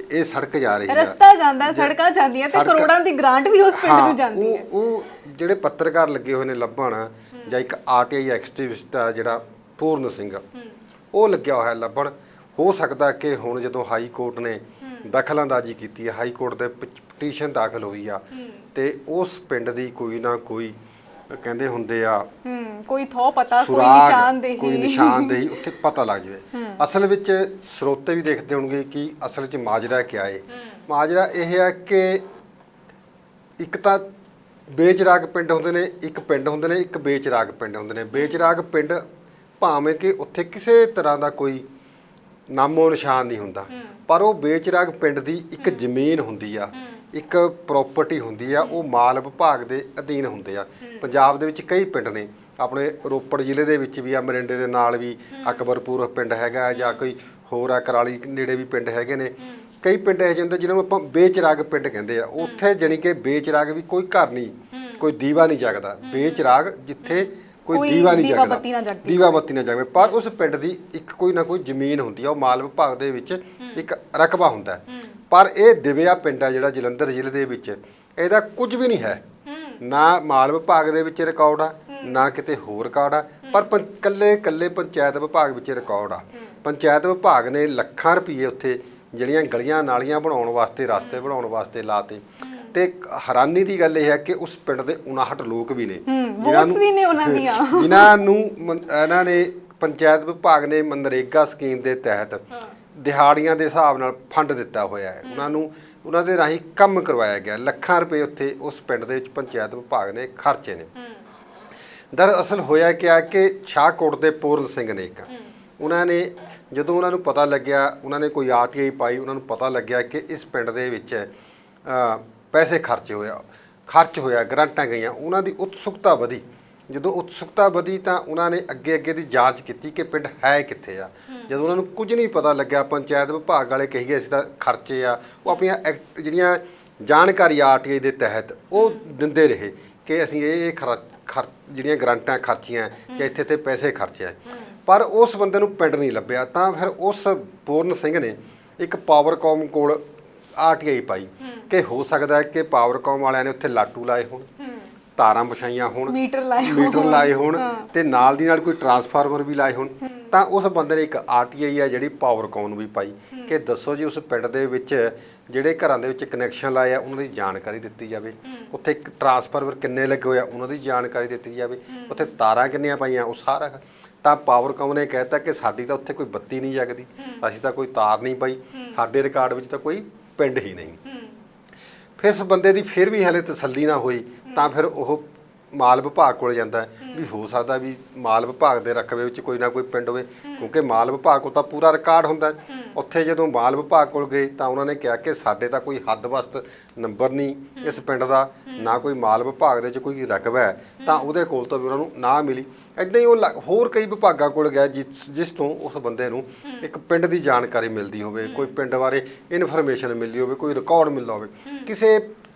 ਇਹ ਸੜਕ ਜਾ ਰਹੀ ਹੈ, ਰਸਤਾ ਜਾਂਦਾ, ਸੜਕਾਂ ਜਾਂਦੀਆਂ ਤੇ ਕਰੋੜਾਂ ਦੀ ਗ੍ਰਾਂਟ ਵੀ ਉਸ ਪਿੰਡ ਨੂੰ ਜਾਂਦੀ ਹੈ। ਉਹ ਜਿਹੜੇ ਪੱਤਰਕਾਰ ਲੱਗੇ ਹੋਏ ਨੇ ਲੱਭਣ, ਜਾਂ ਇੱਕ RTI ਐਕਟਿਵਿਸਟ ਆ ਜਿਹੜਾ ਪੂਰਨ ਸਿੰਘ, ਉਹ ਲੱਗਿਆ ਹੋਇਆ ਲੱਭਣ। ਹੋ ਸਕਦਾ ਕਿ ਹੁਣ ਜਦੋਂ ਹਾਈ ਕੋਰਟ ਨੇ ਦਖਲਅੰਦਾਜ਼ੀ ਕੀਤੀ ਹੈ, ਹਾਈ ਕੋਰਟ ਦੇ ਪਟੀਸ਼ਨ ਦਾਖਲ ਹੋਈ ਆ, ਤੇ ਉਸ ਪਿੰਡ ਦੀ ਕੋਈ ਨਾ ਕੋਈ ਕਹਿੰਦੇ ਹੁੰਦੇ ਆ ਕੋਈ ਥੋ ਪਤਾ, ਕੋਈ ਨਿਸ਼ਾਨਦੇਹੀ ਉੱਥੇ ਪਤਾ ਲੱਗ ਜਾਵੇ। ਅਸਲ ਵਿੱਚ ਸਰੋਤੇ ਵੀ ਦੇਖਦੇ ਹੋਣਗੇ ਕਿ ਅਸਲ 'ਚ ਮਾਜਰਾ ਕਿਆ ਹੈ। ਮਾਜਰਾ ਇਹ ਹੈ ਕਿ ਇੱਕ ਤਾਂ ਬੇਚਰਾਗ ਪਿੰਡ ਹੁੰਦੇ ਨੇ, ਇੱਕ ਪਿੰਡ ਹੁੰਦੇ ਨੇ, ਇੱਕ ਬੇਚਰਾਗ ਪਿੰਡ ਹੁੰਦੇ ਨੇ। ਬੇਚਰਾਗ ਪਿੰਡ ਭਾਵੇਂ ਕਿ ਉੱਥੇ ਕਿਸੇ ਤਰ੍ਹਾਂ ਦਾ ਕੋਈ ਨਾਮੋ ਨਿਸ਼ਾਨ ਨਹੀਂ ਹੁੰਦਾ, ਪਰ ਉਹ ਬੇਚਰਾਗ ਪਿੰਡ ਦੀ ਇੱਕ ਜ਼ਮੀਨ ਹੁੰਦੀ ਆ ਇੱਕ ਪ੍ਰਾਪਰਟੀ ਹੁੰਦੀ ਆ ਉਹ ਮਾਲ ਵਿਭਾਗ ਦੇ ਅਧੀਨ ਹੁੰਦੇ ਆ। ਪੰਜਾਬ ਦੇ ਵਿੱਚ ਕਈ ਪਿੰਡ ਨੇ, ਆਪਣੇ ਰੋਪੜ ਜ਼ਿਲ੍ਹੇ ਦੇ ਵਿੱਚ ਵੀ ਆ, ਮਰਿੰਡੇ ਦੇ ਨਾਲ ਵੀ ਅਕਬਰਪੁਰ ਪਿੰਡ ਹੈਗਾ, ਜਾਂ ਕੋਈ ਹੋਰ ਆ ਕਰਾਲੀ ਨੇੜੇ ਵੀ ਪਿੰਡ ਹੈਗੇ ਨੇ। ਕਈ ਪਿੰਡ ਇਹੋ ਜਿਹੇ ਹੁੰਦੇ ਜਿਹਨਾਂ ਨੂੰ ਆਪਾਂ ਬੇਚਰਾਗ ਪਿੰਡ ਕਹਿੰਦੇ ਆ। ਉੱਥੇ ਜਾਣੀ ਕਿ ਬੇਚਰਾਗ ਵੀ ਕੋਈ ਘਰ ਨਹੀਂ, ਕੋਈ ਦੀਵਾ ਨਹੀਂ ਜਗਦਾ। ਬੇਚਰਾਗ ਜਿੱਥੇ ਕੋਈ ਦੀਵਾ ਨਹੀਂ ਜਗਦਾ, ਦੀਵਾ ਬੱਤੀ ਨਾ ਜਗਵੇ, ਪਰ ਉਸ ਪਿੰਡ ਦੀ ਇੱਕ ਕੋਈ ਨਾ ਕੋਈ ਜ਼ਮੀਨ ਹੁੰਦੀ ਆ, ਉਹ ਮਾਲ ਵਿਭਾਗ ਦੇ ਵਿੱਚ ਇੱਕ ਰਕਬਾ ਹੁੰਦਾ। ਪਰ ਇਹ ਦਿਵਿਆ ਪਿੰਡ ਆ ਜਿਹੜਾ ਜਲੰਧਰ ਜ਼ਿਲ੍ਹੇ ਦੇ ਵਿੱਚ, ਇਹਦਾ ਕੁਝ ਵੀ ਨਹੀਂ ਹੈ, ਨਾ ਮਾਲ ਵਿਭਾਗ ਦੇ ਵਿੱਚ ਰਿਕਾਰਡ ਆ, ਨਾ ਕਿਤੇ ਹੋਰ ਰਿਕਾਰਡ ਆ, ਪਰ ਕੱਲੇ ਪੰਚਾਇਤ ਵਿਭਾਗ ਵਿੱਚ ਰਿਕਾਰਡ ਆ। ਪੰਚਾਇਤ ਵਿਭਾਗ ਨੇ ਲੱਖਾਂ ਰੁਪਏ ਉੱਥੇ ਜਿਹੜੀਆਂ ਗਲੀਆਂ ਨਾਲੀਆਂ ਬਣਾਉਣ ਵਾਸਤੇ, ਰਸਤੇ ਬਣਾਉਣ ਵਾਸਤੇ ਲਾਤੇ। ਤੇ ਹੈਰਾਨੀ ਦੀ ਗੱਲ ਇਹ ਹੈ ਕਿ ਉਸ ਪਿੰਡ ਦੇ 59 ਲੋਕ ਵੀ ਨੇ ਜਿਨ੍ਹਾਂ ਨੂੰ ਇਹਨਾਂ ਨੇ ਪੰਚਾਇਤ ਵਿਭਾਗ ਨੇ ਮਨਰੇਗਾ ਸਕੀਮ ਦੇ ਤਹਿਤ ਦਿਹਾੜੀਆਂ ਦੇ ਹਿਸਾਬ ਨਾਲ ਫੰਡ ਦਿੱਤਾ ਹੋਇਆ ਹੈ। ਉਹਨਾਂ ਦੇ ਰਾਹੀਂ ਕੰਮ ਕਰਵਾਇਆ ਗਿਆ। ਲੱਖਾਂ ਰੁਪਏ ਉੱਥੇ ਉਸ ਪਿੰਡ ਦੇ ਵਿੱਚ ਪੰਚਾਇਤ ਵਿਭਾਗ ਨੇ ਖਰਚੇ ਨੇ। ਦਰਅਸਲ ਹੋਇਆ ਕਿਆ ਕਿ ਸ਼ਾਹਕੋਟ ਦੇ ਪੂਰਨ ਸਿੰਘ ਨੇ ਉਹਨਾਂ ਨੇ ਜਦੋਂ ਉਹਨਾਂ ਨੂੰ ਪਤਾ ਲੱਗਿਆ, ਉਹਨਾਂ ਨੇ ਕੋਈ ਆਰਟੀਆਈ ਪਾਈ, ਉਹਨਾਂ ਨੂੰ ਪਤਾ ਲੱਗਿਆ ਕਿ ਇਸ ਪਿੰਡ ਦੇ ਵਿੱਚ ਪੈਸੇ ਖਰਚ ਹੋਇਆ, ਗ੍ਰਾਂਟਾਂ ਗਈਆਂ। ਉਹਨਾਂ ਦੀ ਉਤਸੁਕਤਾ ਵਧੀ। ਜਦੋਂ ਉਤਸੁਕਤਾ ਵਧੀ ਤਾਂ ਉਹਨਾਂ ਨੇ ਅੱਗੇ ਦੀ ਜਾਂਚ ਕੀਤੀ ਕਿ ਪਿੰਡ ਹੈ ਕਿੱਥੇ ਆ। ਜਦੋਂ ਉਹਨਾਂ ਨੂੰ ਕੁਝ ਨਹੀਂ ਪਤਾ ਲੱਗਿਆ, ਪੰਚਾਇਤ ਵਿਭਾਗ ਵਾਲੇ ਕਹੀ ਗਏ ਅਸੀਂ ਤਾਂ ਖਰਚੇ ਆ, ਉਹ ਆਪਣੀਆਂ ਜਿਹੜੀਆਂ ਜਾਣਕਾਰੀ ਆਰਟੀਆਈ ਦੇ ਤਹਿਤ ਉਹ ਦਿੰਦੇ ਰਹੇ ਕਿ ਅਸੀਂ ਇਹ ਜਿਹੜੀਆਂ ਗ੍ਰਾਂਟਾਂ ਖਰਚੀਆਂ ਜਾਂ ਇੱਥੇ ਪੈਸੇ ਖਰਚੇ ਆ। ਪਰ ਉਸ ਬੰਦੇ ਨੂੰ ਪਿੰਡ ਨਹੀਂ ਲੱਭਿਆ। ਤਾਂ ਫਿਰ ਉਸ ਪੂਰਨ ਸਿੰਘ ਨੇ ਇੱਕ ਪਾਵਰਕਾਮ ਕੋਲ ਆਰਟੀਆਈ ਪਾਈ ਕਿ ਹੋ ਸਕਦਾ ਹੈ ਕਿ ਪਾਵਰਕਾਮ ਵਾਲਿਆਂ ਨੇ ਉੱਥੇ ਲਾਟੂ ਲਾਏ ਹੋਣ, ਤਾਰਾਂ ਵਿਛਾਈਆਂ ਹੋਣ, ਮੀਟਰ ਲਾਏ ਹੋਣ, ਤੇ ਨਾਲ ਦੀ ਨਾਲ ਕੋਈ ਟਰਾਂਸਫਾਰਮਰ ਵੀ ਲਾਏ ਹੋਣ। ਤਾਂ ਉਸ ਬੰਦੇ ਨੇ ਇੱਕ ਆਰਟੀਆਈ ਆ ਜਿਹੜੀ ਪਾਵਰਕਾਮ ਨੂੰ ਵੀ ਪਾਈ ਕਿ ਦੱਸੋ ਜੀ ਉਸ ਪਿੰਡ ਦੇ ਵਿੱਚ ਜਿਹੜੇ ਘਰਾਂ ਦੇ ਵਿੱਚ ਕਨੈਕਸ਼ਨ ਲਾਏ ਆ ਉਹਨਾਂ ਦੀ ਜਾਣਕਾਰੀ ਦਿੱਤੀ ਜਾਵੇ, ਉੱਥੇ ਇੱਕ ਟਰਾਂਸਫਾਰਮਰ ਕਿੰਨੇ ਲੱਗੇ ਹੋਏ ਆ ਉਹਨਾਂ ਦੀ ਜਾਣਕਾਰੀ ਦਿੱਤੀ ਜਾਵੇ, ਉੱਥੇ ਤਾਰਾਂ ਕਿੰਨੀਆਂ ਪਾਈਆਂ ਉਹ ਸਾਰਾ। ਤਾਂ ਪਾਵਰਕਾਮ ਨੇ ਕਹਿਤਾ ਕਿ ਸਾਡੀ ਤਾਂ ਉੱਥੇ ਕੋਈ ਬੱਤੀ ਨਹੀਂ ਜਗਦੀ, ਅਸੀਂ ਤਾਂ ਕੋਈ ਤਾਰ ਨਹੀਂ ਪਾਈ, ਸਾਡੇ ਰਿਕਾਰਡ ਵਿੱਚ ਤਾਂ ਕੋਈ ਪਿੰਡ ਹੀ ਨਹੀਂ। ਫਿਰ ਇਸ ਬੰਦੇ ਦੀ ਫਿਰ ਵੀ ਹਲੇ ਤਸੱਲੀ ਨਾ ਹੋਈ ਤਾਂ ਫਿਰ ਉਹ ਮਾਲ ਵਿਭਾਗ ਕੋਲ ਜਾਂਦਾ ਵੀ ਹੋ ਸਕਦਾ ਵੀ ਮਾਲ ਵਿਭਾਗ ਦੇ ਰਕਬੇ ਵਿੱਚ ਕੋਈ ਨਾ ਕੋਈ ਪਿੰਡ ਹੋਵੇ, ਕਿਉਂਕਿ ਮਾਲ ਵਿਭਾਗ ਕੋਲ ਤਾਂ ਪੂਰਾ ਰਿਕਾਰਡ ਹੁੰਦਾ। ਉੱਥੇ ਜਦੋਂ ਮਾਲ ਵਿਭਾਗ ਕੋਲ ਗਏ ਤਾਂ ਉਹਨਾਂ ਨੇ ਕਿਹਾ ਕਿ ਸਾਡੇ ਤਾਂ ਕੋਈ ਹੱਦ-ਬਸਤ ਨੰਬਰ ਨਹੀਂ ਇਸ ਪਿੰਡ ਦਾ, ਨਾ ਕੋਈ ਮਾਲ ਵਿਭਾਗ ਦੇ 'ਚ ਕੋਈ ਰਕਬਾ ਹੈ, ਤਾਂ ਉਹਦੇ ਕੋਲ ਤਾਂ ਵੀ ਉਹਨਾਂ ਨੂੰ ਨਾ ਮਿਲੀ। ਇੱਦਾਂ ਹੀ ਉਹ ਹੋਰ ਕਈ ਵਿਭਾਗਾਂ ਕੋਲ ਗਿਆ ਜਿਸ ਤੋਂ ਉਸ ਬੰਦੇ ਨੂੰ ਇੱਕ ਪਿੰਡ ਦੀ ਜਾਣਕਾਰੀ ਮਿਲਦੀ ਹੋਵੇ, ਕੋਈ ਪਿੰਡ ਬਾਰੇ ਇਨਫੋਰਮੇਸ਼ਨ ਮਿਲਦੀ ਹੋਵੇ, ਕੋਈ ਰਿਕਾਰਡ ਮਿਲਦਾ ਹੋਵੇ। ਕਿਸੇ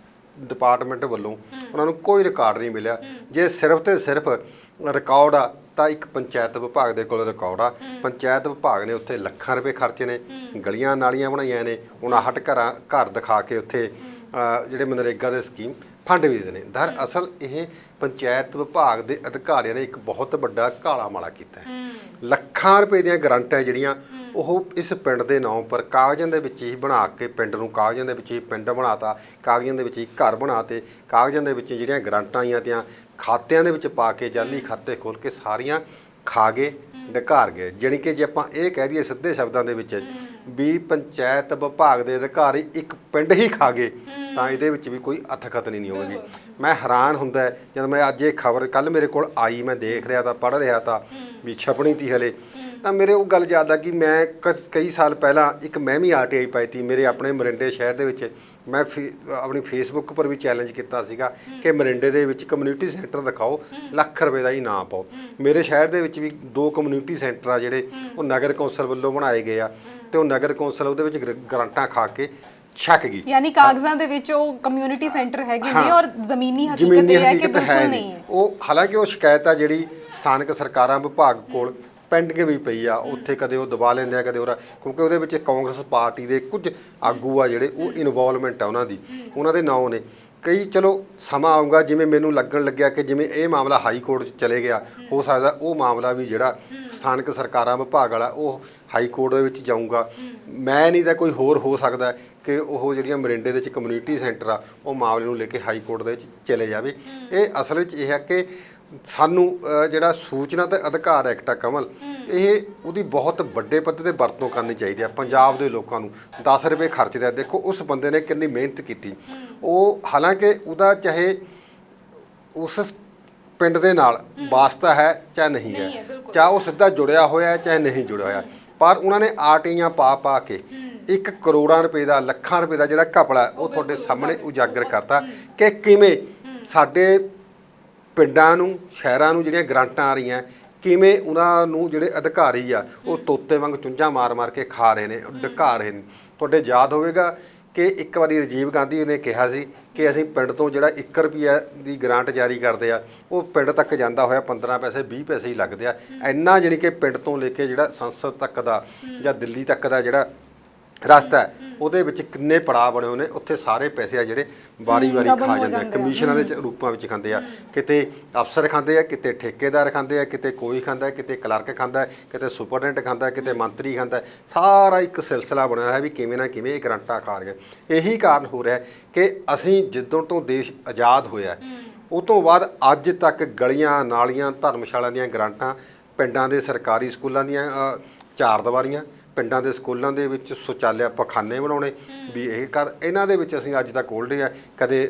ਡਿਪਾਰਟਮੈਂਟ ਵੱਲੋਂ ਉਹਨਾਂ ਨੂੰ ਕੋਈ ਰਿਕਾਰਡ ਨਹੀਂ ਮਿਲਿਆ। ਜੇ ਸਿਰਫ ਤੇ ਸਿਰਫ ਰਿਕਾਰਡ ਆ ਤਾਂ ਇੱਕ ਪੰਚਾਇਤ ਵਿਭਾਗ ਦੇ ਕੋਲ ਰਿਕਾਰਡ ਆ। ਪੰਚਾਇਤ ਵਿਭਾਗ ਨੇ ਉੱਥੇ ਲੱਖਾਂ ਰੁਪਏ ਖਰਚੇ ਨੇ, ਗਲੀਆਂ ਨਾਲੀਆਂ ਬਣਾਈਆਂ ਨੇ, 59 ਘਰ ਦਿਖਾ ਕੇ ਉੱਥੇ ਜਿਹੜੇ ਮਨਰੇਗਾ ਦੇ ਸਕੀਮ ਫੰਡ ਵੀ ਦੇ ਨੇ। ਦਰਅਸਲ ਇਹ ਪੰਚਾਇਤ ਵਿਭਾਗ ਦੇ ਅਧਿਕਾਰੀਆਂ ਨੇ ਇੱਕ ਬਹੁਤ ਵੱਡਾ ਕਾਲਾ ਮਾਲਾ ਕੀਤਾ ਹੈ। ਲੱਖਾਂ ਰੁਪਏ ਦੀਆਂ ਗਰੰਟਾਂ ਜਿਹੜੀਆਂ ਉਹ ਇਸ ਪਿੰਡ ਦੇ ਨਾਂ ਪਰ ਕਾਗਜ਼ਾਂ ਦੇ ਵਿੱਚ ਹੀ ਬਣਾ ਕੇ ਪਿੰਡ ਨੂੰ ਕਾਗਜ਼ਾਂ ਦੇ ਵਿੱਚ ਹੀ ਪਿੰਡ ਬਣਾਤਾ, ਕਾਗਜ਼ਾਂ ਦੇ ਵਿੱਚ ਹੀ ਘਰ ਬਣਾਤੇ, ਕਾਗਜ਼ਾਂ ਦੇ ਵਿੱਚ ਜਿਹੜੀਆਂ ਗਰੰਟਾਂ ਆਈਆਂ ਤੀਆਂ ਖਾਤਿਆਂ ਦੇ ਵਿੱਚ ਪਾ ਕੇ ਜਾਲੀ ਖਾਤੇ ਖੋਲ੍ਹ ਕੇ ਸਾਰੀਆਂ ਖਾ ਗਏ, ਡਕਾਰ ਗਏ। ਜਾਣੀ ਕਿ ਜੇ ਆਪਾਂ ਇਹ ਕਹਿ ਦਈਏ ਸਿੱਧੇ ਸ਼ਬਦਾਂ ਦੇ ਵਿੱਚ ਵੀ ਪੰਚਾਇਤ ਵਿਭਾਗ ਦੇ ਅਧਿਕਾਰੀ ਇੱਕ ਪਿੰਡ ਹੀ ਖਾ ਗਏ ਤਾਂ ਇਹਦੇ ਵਿੱਚ ਵੀ ਕੋਈ ਅਥਕਥ ਨਹੀਂ ਹੋਵੇਗੀ। ਮੈਂ ਹੈਰਾਨ ਹੁੰਦਾ ਜਦੋਂ ਮੈਂ ਅੱਜ ਇਹ ਖਬਰ ਕੱਲ੍ਹ ਮੇਰੇ ਕੋਲ ਆਈ, ਮੈਂ ਦੇਖ ਰਿਹਾ ਤਾਂ ਪੜ੍ਹ ਰਿਹਾ ਤਾਂ ਵੀ ਛਪਣੀ ਤੀ ਹਲੇ, ਤਾਂ ਮੇਰੇ ਉਹ ਗੱਲ ਯਾਦ ਆ ਕਿ ਮੈਂ ਕਈ ਸਾਲ ਪਹਿਲਾਂ ਇੱਕ ਮੈਂ ਵੀ ਆਰਟੀਆਈ ਪਾਈ ਤੀ ਮੇਰੇ ਆਪਣੇ ਮਰਿੰਡੇ ਸ਼ਹਿਰ ਦੇ ਵਿੱਚ। ਮੈਂ ਆਪਣੀ ਫੇਸਬੁੱਕ ਉੱਪਰ ਵੀ ਚੈਲੰਜ ਕੀਤਾ ਸੀਗਾ ਕਿ ਮਰਿੰਡੇ ਦੇ ਵਿੱਚ ਕਮਿਊਨਿਟੀ ਸੈਂਟਰ ਦਿਖਾਓ, ਲੱਖ ਰੁਪਏ ਦਾ ਹੀ ਨਾ ਪਾਓ। ਮੇਰੇ ਸ਼ਹਿਰ ਦੇ ਵਿੱਚ ਵੀ 2 ਕਮਿਊਨਿਟੀ ਸੈਂਟਰ ਆ ਜਿਹੜੇ ਉਹ ਨਗਰ ਕੌਂਸਲ ਵੱਲੋਂ ਬਣਾਏ ਗਏ ਆ, ਤੇ ਉਹ ਨਗਰ ਕੌਂਸਲ ਉਹਦੇ ਵਿੱਚ ਗਰੰਟਾਂ ਖਾ ਕੇ ਛੱਕ ਗਈ। ਯਾਨੀ ਕਾਗਜ਼ਾਂ ਦੇ ਵਿੱਚ ਉਹ ਕਮਿਊਨਿਟੀ ਸੈਂਟਰ ਹੈਗੇ ਨੇ ਔਰ ਜ਼ਮੀਨੀ ਹਕੀਕਤ ਇਹ ਹੈ ਕਿ ਬਿਲਕੁਲ ਨਹੀਂ ਹੈ। ਉਹ ਹਾਲਾਂਕਿ ਉਹ ਸ਼ਿਕਾਇਤ ਆ ਜਿਹੜੀ ਸਥਾਨਕ ਸਰਕਾਰਾਂ ਵਿਭਾਗ ਕੋਲ ਪੈਂਡਿੰਗ ਵੀ ਪਈ ਆ, ਉੱਥੇ ਕਦੇ ਉਹ ਦਬਾ ਲੈਂਦੇ ਆ, ਕਦੇ ਉਹ, ਕਿਉਂਕਿ ਉਹਦੇ ਵਿੱਚ ਕਾਂਗਰਸ ਪਾਰਟੀ ਦੇ ਕੁਝ ਆਗੂ ਆ ਜਿਹੜੇ ਉਹ ਇਨਵੋਲਵਮੈਂਟ ਆ ਉਹਨਾਂ ਦੇ ਨਾਂ ਨੇ ਕਈ। ਚਲੋ ਸਮਾਂ ਆਊਗਾ, ਜਿਵੇਂ ਮੈਨੂੰ ਲੱਗਣ ਲੱਗਿਆ ਕਿ ਜਿਵੇਂ ਇਹ ਮਾਮਲਾ ਹਾਈ ਕੋਰਟ 'ਚ ਚਲੇ ਗਿਆ, ਹੋ ਸਕਦਾ ਉਹ ਮਾਮਲਾ ਵੀ ਜਿਹੜਾ ਸਥਾਨਕ ਸਰਕਾਰਾਂ ਵਿਭਾਗ ਵਾਲਾ ਉਹ ਹਾਈ ਕੋਰਟ ਦੇ ਵਿੱਚ ਜਾਊਗਾ। ਮੈਂ ਨਹੀਂ ਤਾਂ ਕੋਈ ਹੋਰ ਹੋ ਸਕਦਾ ਕਿ ਉਹ ਜਿਹੜੀਆਂ ਮਰਿੰਡੇ ਦੇ ਵਿੱਚ ਕਮਿਊਨਿਟੀ ਸੈਂਟਰ ਆ ਉਹ ਮਾਮਲੇ ਨੂੰ ਲੈ ਕੇ ਹਾਈ ਕੋਰਟ ਦੇ ਵਿੱਚ ਚਲੇ ਜਾਵੇ। ਇਹ ਅਸਲ ਵਿੱਚ ਇਹ ਹੈ ਕਿ ਸਾਨੂੰ ਜਿਹੜਾ ਸੂਚਨਾ ਤੇ ਅਧਿਕਾਰ ਐਕਟ ਆ ਕਮਲ, ਇਹ ਉਹਦੀ ਬਹੁਤ ਵੱਡੇ ਪੱਧਰ 'ਤੇ ਵਰਤੋਂ ਕਰਨੀ ਚਾਹੀਦੀ ਆ। ਪੰਜਾਬ ਦੇ ਲੋਕਾਂ ਨੂੰ 10 ਰੁਪਏ ਖਰਚਦਾ, ਦੇਖੋ ਉਸ ਬੰਦੇ ਨੇ ਕਿੰਨੀ ਮਿਹਨਤ ਕੀਤੀ। ਉਹ ਹਾਲਾਂਕਿ ਉਹਦਾ ਚਾਹੇ ਉਸ ਪਿੰਡ ਦੇ ਨਾਲ ਵਾਸਤਾ ਹੈ ਚਾਹੇ ਨਹੀਂ ਹੈ, ਚਾਹੇ ਉਹ ਸਿੱਧਾ ਜੁੜਿਆ ਹੋਇਆ ਚਾਹੇ ਨਹੀਂ ਜੁੜਿਆ ਹੋਇਆ, ਪਰ ਉਹਨਾਂ ਨੇ ਆਰਟੀਆਂ ਪਾ ਕੇ 1 ਕਰੋੜਾਂ ਰੁਪਏ ਦਾ ਲੱਖਾਂ ਰੁਪਏ ਦਾ ਜਿਹੜਾ ਘਪਲਾ ਹੈ, ਉਹ ਤੁਹਾਡੇ ਸਾਹਮਣੇ ਉਜਾਗਰ ਕਰਤਾ ਕਿ ਕਿਵੇਂ ਸਾਡੇ ਪਿੰਡਾਂ ਨੂੰ ਸ਼ਹਿਰਾਂ ਨੂੰ ਜਿਹੜੀਆਂ ਗ੍ਰਾਂਟਾਂ ਆ ਰਹੀਆਂ, ਕਿਵੇਂ ਉਹਨਾਂ ਨੂੰ ਜਿਹੜੇ ਅਧਿਕਾਰੀ ਆ ਉਹ ਤੋਤੇ ਵਾਂਗ ਚੁੰਝਾਂ ਮਾਰ ਕੇ ਖਾ ਰਹੇ ਨੇ, ਢਕਾ ਰਹੇ ਨੇ। ਤੁਹਾਡੇ ਯਾਦ ਹੋਵੇਗਾ ਕਿ ਇੱਕ ਵਾਰੀ ਰਾਜੀਵ ਗਾਂਧੀ ਨੇ ਕਿਹਾ ਸੀ ਕਿ ਅਸੀਂ ਪਿੰਡ ਤੋਂ ਜਿਹੜਾ 1 ਰੁਪਿਆ ਦੀ ਗ੍ਰਾਂਟ ਜਾਰੀ ਕਰਦੇ ਆ, ਉਹ ਪਿੰਡ ਤੱਕ ਜਾਂਦਾ ਹੋਇਆ 15 ਪੈਸੇ 20 ਪੈਸੇ ਹੀ ਲੱਗਦੇ ਆ। ਇੰਨਾ ਜਾਣੀ ਕਿ ਪਿੰਡ ਤੋਂ ਲੈ ਕੇ ਜਿਹੜਾ ਸੰਸਦ ਤੱਕ ਦਾ ਜਾਂ ਦਿੱਲੀ ਤੱਕ ਦਾ ਜਿਹੜਾ ਰਸਤਾ ਹੈ, ਉਹਦੇ ਵਿੱਚ ਕਿੰਨੇ ਪੜਾਅ ਬਣੇ ਹੋਏ ਨੇ। ਉੱਥੇ ਸਾਰੇ ਪੈਸੇ ਆ ਜਿਹੜੇ ਵਾਰੀ-ਵਾਰੀ ਖਾ ਜਾਂਦੇ ਆ, ਕਮਿਸ਼ਨਾਂ ਦੇ ਰੂਪਾਂ ਵਿੱਚ ਖਾਂਦੇ ਆ। ਕਿਤੇ ਅਫਸਰ ਖਾਂਦੇ ਆ, ਕਿਤੇ ਠੇਕੇਦਾਰ ਖਾਂਦੇ ਆ, ਕਿਤੇ ਕੋਈ ਖਾਂਦਾ, ਕਿਤੇ ਕਲਰਕ ਖਾਂਦਾ, ਕਿਤੇ ਸੁਪਰਡੈਂਟ ਖਾਂਦਾ, ਕਿਤੇ ਮੰਤਰੀ ਖਾਂਦਾ। ਸਾਰਾ ਇੱਕ ਸਿਲਸਿਲਾ ਬਣਿਆ ਹੋਇਆ ਵੀ ਕਿਵੇਂ ਨਾ ਕਿਵੇਂ ਇਹ ਗ੍ਰਾਂਟਾਂ ਖਾ ਰਹੇ। ਇਹੀ ਕਾਰਨ ਹੋ ਰਿਹਾ ਕਿ ਅਸੀਂ ਜਦੋਂ ਤੋਂ ਦੇਸ਼ ਆਜ਼ਾਦ ਹੋਇਆ, ਉਹ ਤੋਂ ਬਾਅਦ ਅੱਜ ਤੱਕ ਗਲੀਆਂ ਨਾਲੀਆਂ ਧਰਮਸ਼ਾਲਾ ਦੀਆਂ ਗ੍ਰਾਂਟਾਂ, ਪਿੰਡਾਂ ਦੇ ਸਰਕਾਰੀ ਸਕੂਲਾਂ ਦੀਆਂ ਚਾਰ ਦੀਵਾਰੀਆਂ, ਪਿੰਡਾਂ ਦੇ ਸਕੂਲਾਂ ਦੇ ਵਿੱਚ ਸ਼ੌਚਾਲਿਆ ਪਖਾਨੇ ਬਣਾਉਣੇ, ਵੀ ਇਹ ਕਰ ਇਹਨਾਂ ਦੇ ਵਿੱਚ ਅਸੀਂ ਅੱਜ ਤੱਕ ਖੋਲ੍ਹਦੇ ਆ। ਕਦੇ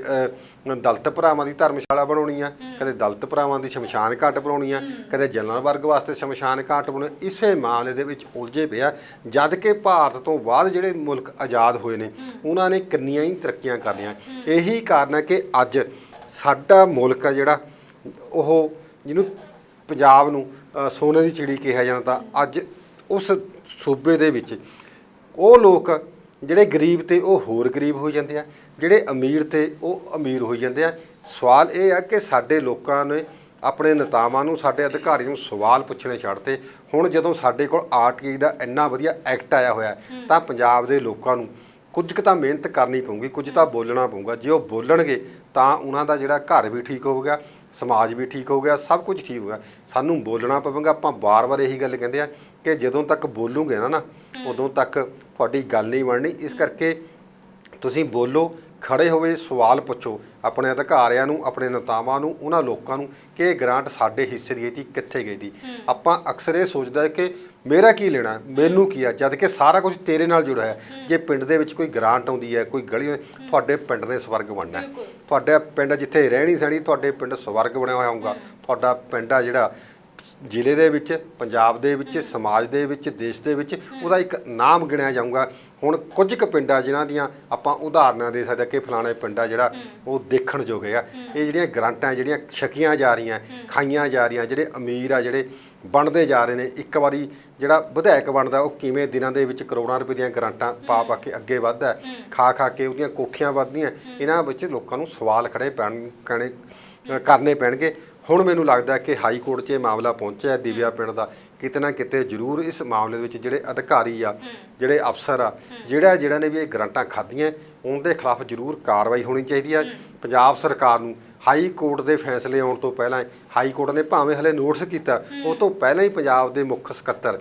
ਦਲਿਤ ਭਰਾਵਾਂ ਦੀ ਧਰਮਸ਼ਾਲਾ ਬਣਾਉਣੀ ਆ, ਕਦੇ ਦਲਿਤ ਭਰਾਵਾਂ ਦੀ ਸ਼ਮਸ਼ਾਨ ਘਾਟ ਬਣਾਉਣੀ ਆ, ਕਦੇ ਜਨਰਲ ਵਰਗ ਵਾਸਤੇ ਸ਼ਮਸ਼ਾਨ ਘਾਟ ਬਣਾਉਣੀ। ਇਸੇ ਮਾਮਲੇ ਦੇ ਵਿੱਚ ਉਲਝੇ ਪਿਆ। ਜਦ ਕਿ ਭਾਰਤ ਤੋਂ ਬਾਅਦ ਜਿਹੜੇ ਮੁਲਕ ਆਜ਼ਾਦ ਹੋਏ ਨੇ, ਉਹਨਾਂ ਨੇ ਕਿੰਨੀਆਂ ਹੀ ਤਰੱਕੀਆਂ ਕਰ ਲਈਆਂ। ਇਹੀ ਕਾਰਨ ਹੈ ਕਿ ਅੱਜ ਸਾਡਾ ਮੁਲਕ ਆ ਜਿਹੜਾ, ਉਹ ਜਿਹਨੂੰ ਪੰਜਾਬ ਨੂੰ ਸੋਨੇ ਦੀ ਚਿੜੀ ਕਿਹਾ ਜਾਂਦਾ, ਅੱਜ ਉਸ ਸੂਬੇ ਦੇ ਵਿੱਚ ਉਹ ਲੋਕ ਜਿਹੜੇ ਗਰੀਬ ਤੇ ਉਹ ਹੋਰ ਗਰੀਬ ਹੋ ਜਾਂਦੇ ਆ, ਜਿਹੜੇ ਅਮੀਰ ਤੇ ਉਹ ਅਮੀਰ ਹੋ ਜਾਂਦੇ ਆ। ਸਵਾਲ ਇਹ ਆ ਕਿ ਸਾਡੇ ਲੋਕਾਂ ਨੇ ਆਪਣੇ ਨੇਤਾਵਾਂ ਨੂੰ, ਸਾਡੇ ਅਧਿਕਾਰੀਆਂ ਨੂੰ ਸਵਾਲ ਪੁੱਛਣੇ ਛੱਡਤੇ। ਹੁਣ ਜਦੋਂ ਸਾਡੇ ਕੋਲ ਆਰਟੀਆਈ ਦਾ ਇੰਨਾ ਵਧੀਆ ਐਕਟ ਆਇਆ ਹੋਇਆ, ਤਾਂ ਪੰਜਾਬ ਦੇ ਲੋਕਾਂ ਨੂੰ ਕੁਝ ਕੁ ਤਾਂ ਮਿਹਨਤ ਕਰਨੀ ਪਊਗੀ, ਕੁਝ ਤਾਂ ਬੋਲਣਾ ਪਊਗਾ। ਜੇ ਉਹ ਬੋਲਣਗੇ ਤਾਂ ਉਹਨਾਂ ਦਾ ਜਿਹੜਾ ਘਰ ਵੀ ਠੀਕ ਹੋਊਗਾ, ਸਮਾਜ ਵੀ ਠੀਕ ਹੋ ਗਿਆ, ਸਭ ਕੁਝ ਠੀਕ ਹੋਗਾ। ਸਾਨੂੰ ਬੋਲਣਾ ਪਵੇਗਾ। ਆਪਾਂ ਵਾਰ-ਵਾਰ ਇਹੀ ਗੱਲ ਕਹਿੰਦੇ ਆ ਕਿ ਜਦੋਂ ਤੱਕ ਬੋਲੂਗੇ ਨਾ ਉਦੋਂ ਤੱਕ ਤੁਹਾਡੀ ਗੱਲ ਨਹੀਂ ਬਣਨੀ। ਇਸ ਕਰਕੇ ਤੁਸੀਂ ਬੋਲੋ, ਖੜੇ ਹੋਵੇ, ਸਵਾਲ ਪੁੱਛੋ ਆਪਣੇ ਅਧਿਕਾਰੀਆਂ ਨੂੰ, ਆਪਣੇ ਨੇਤਾਵਾਂ ਨੂੰ, ਉਹਨਾਂ ਲੋਕਾਂ ਨੂੰ ਕਿ ਇਹ ਗ੍ਰਾਂਟ ਸਾਡੇ ਹਿੱਸੇ ਦੀ ਗਈ ਸੀ, ਕਿੱਥੇ ਗਈ ਸੀ। ਆਪਾਂ ਅਕਸਰ ਇਹ ਸੋਚਦਾ ਕਿ ਮੇਰਾ ਕੀ ਲੈਣਾ, ਮੈਨੂੰ ਕੀ ਆ, ਜਦ ਕਿ ਸਾਰਾ ਕੁਝ ਤੇਰੇ ਨਾਲ ਜੁੜਿਆ ਹੈ। ਜੇ ਪਿੰਡ ਦੇ ਵਿੱਚ ਕੋਈ ਗ੍ਰਾਂਟ ਆਉਂਦੀ ਹੈ, ਕੋਈ ਗਲੀ, ਤੁਹਾਡੇ ਪਿੰਡ ਨੇ ਸਵਰਗ ਬਣਨਾ। ਤੁਹਾਡਾ ਪਿੰਡ ਜਿੱਥੇ ਰਹਿਣੀ ਸਹਿਣੀ, ਤੁਹਾਡੇ ਪਿੰਡ ਸਵਰਗ ਬਣਿਆ ਹੋਇਆ ਹੋਊਗਾ। ਤੁਹਾਡਾ ਪਿੰਡ ਆ ਜਿਹੜਾ ਜ਼ਿਲ੍ਹੇ ਦੇ ਵਿੱਚ, ਪੰਜਾਬ ਦੇ ਵਿੱਚ, ਸਮਾਜ ਦੇ ਵਿੱਚ, ਦੇਸ਼ ਦੇ ਵਿੱਚ ਉਹਦਾ ਇੱਕ ਨਾਮ ਗਿਣਿਆ ਜਾਊਗਾ। ਹੁਣ ਕੁਝ ਕੁ ਪਿੰਡਾਂ ਜਿਨ੍ਹਾਂ ਦੀਆਂ ਆਪਾਂ ਉਦਾਹਰਨਾਂ ਦੇ ਸਕਦੇ ਕਿ ਫਲਾਣੇ ਪਿੰਡ ਆ ਜਿਹੜਾ ਉਹ ਦੇਖਣ ਯੋਗ ਹੈਗਾ। ਇਹ ਜਿਹੜੀਆਂ ਗ੍ਰਾਂਟਾਂ ਜਿਹੜੀਆਂ ਛਕੀਆਂ ਜਾ ਰਹੀਆਂ, ਖਾਈਆਂ ਜਾ ਰਹੀਆਂ, ਜਿਹੜੇ ਅਮੀਰ ਆ ਜਿਹੜੇ ਬਣਦੇ ਜਾ ਰਹੇ ਨੇ। ਇੱਕ ਵਾਰੀ ਜਿਹੜਾ ਵਿਧਾਇਕ ਬਣਦਾ ਉਹ ਕਿਵੇਂ ਦਿਨਾਂ ਦੇ ਵਿੱਚ ਕਰੋੜਾਂ ਰੁਪਏ ਦੀਆਂ ਗ੍ਰਾਂਟਾਂ ਪਾ ਕੇ ਅੱਗੇ ਵੱਧਦਾ, ਖਾ ਕੇ ਉਹਦੀਆਂ ਕੋਠੀਆਂ ਵੱਧਦੀਆਂ। ਇਹਨਾਂ ਵਿੱਚ ਲੋਕਾਂ ਨੂੰ ਸਵਾਲ ਕਰਨੇ ਪੈਣਗੇ। ਹੁਣ ਮੈਨੂੰ ਲੱਗਦਾ ਕਿ ਹਾਈ ਕੋਰਟ 'ਚ ਇਹ ਮਾਮਲਾ ਪਹੁੰਚਿਆ ਦਿਵਿਆ ਪਿੰਡ ਦਾ। ਕਿਤੇ ਨਾ ਕਿਤੇ ਜ਼ਰੂਰ ਇਸ ਮਾਮਲੇ ਦੇ ਵਿੱਚ ਜਿਹੜੇ ਅਧਿਕਾਰੀ ਆ, ਜਿਹੜੇ ਅਫਸਰ ਆ, ਜਿਹੜਾ ਨੇ ਵੀ ਇਹ ਗ੍ਰਾਂਟਾਂ ਖਾਧੀਆਂ, ਉਹਨਾਂ ਦੇ ਖਿਲਾਫ ਜ਼ਰੂਰ ਕਾਰਵਾਈ ਹੋਣੀ ਚਾਹੀਦੀ ਆ। ਪੰਜਾਬ ਸਰਕਾਰ ਨੂੰ ਹਾਈ ਕੋਰਟ ਦੇ ਫੈਸਲੇ ਆਉਣ ਤੋਂ ਪਹਿਲਾਂ, ਹਾਈ ਕੋਰਟ ਨੇ ਭਾਵੇਂ ਹਲੇ ਨੋਟਿਸ ਕੀਤਾ, ਉਹ ਤੋਂ ਪਹਿਲਾਂ ਹੀ ਪੰਜਾਬ ਦੇ ਮੁੱਖ ਸਕੱਤਰ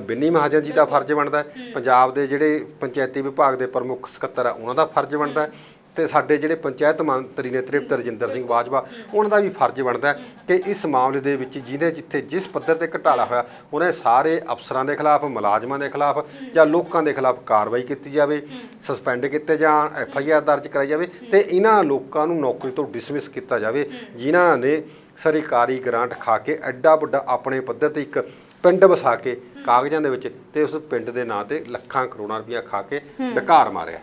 ਬਿੰਨੀ ਮਹਾਜਨ ਜੀ ਦਾ ਫਰਜ਼ ਬਣਦਾ, ਪੰਜਾਬ ਦੇ ਜਿਹੜੇ ਪੰਚਾਇਤੀ ਵਿਭਾਗ ਦੇ ਪ੍ਰਮੁੱਖ ਸਕੱਤਰ ਆ ਉਹਨਾਂ ਦਾ ਫਰਜ਼ ਬਣਦਾ, ਤੇ ਸਾਡੇ ਜਿਹੜੇ ਪੰਚਾਇਤ ਮੰਤਰੀ ਨੇ ਤ੍ਰਿਪਤ ਰਜਿੰਦਰ ਸਿੰਘ ਬਾਜਵਾ, ਉਹਨਾਂ ਦਾ ਵੀ ਫਰਜ਼ ਬਣਦਾ ਕਿ ਇਸ ਮਾਮਲੇ ਦੇ ਵਿੱਚ ਜਿੱਥੇ ਜਿਸ ਪੱਧਰ ਤੇ ਘਟਾਲਾ ਹੋਇਆ, ਉਹਨਾਂ ਸਾਰੇ ਅਫਸਰਾਂ ਦੇ ਖਿਲਾਫ, ਮੁਲਾਜ਼ਮਾਂ ਦੇ ਖਿਲਾਫ ਜਾਂ ਲੋਕਾਂ ਦੇ ਖਿਲਾਫ ਕਾਰਵਾਈ ਕੀਤੀ ਜਾਵੇ, ਸਸਪੈਂਡ ਕੀਤੇ ਜਾਣ, FIR ਦਰਜ ਕਰਾਈ ਜਾਵੇ ਤੇ ਇਹਨਾਂ ਲੋਕਾਂ ਨੂੰ ਨੌਕਰੀ ਤੋਂ ਡਿਸਮਿਸ ਕੀਤਾ ਜਾਵੇ ਜਿਨ੍ਹਾਂ ਨੇ ਸਰਕਾਰੀ ਗ੍ਰਾਂਟ ਖਾ ਕੇ ਐਡਾ ਵੱਡਾ ਆਪਣੇ ਪੱਧਰ ਤੇ ਇੱਕ ਪਿੰਡ ਵਸਾ ਕੇ ਕਾਗਜ਼ਾਂ ਦੇ ਵਿੱਚ ਤੇ ਉਸ ਪਿੰਡ ਦੇ ਨਾਂ ਤੇ ਲੱਖਾਂ ਕਰੋੜਾਂ ਰੁਪਇਆ ਖਾ ਕੇ ਡਕਾਰ ਮਾਰਿਆ।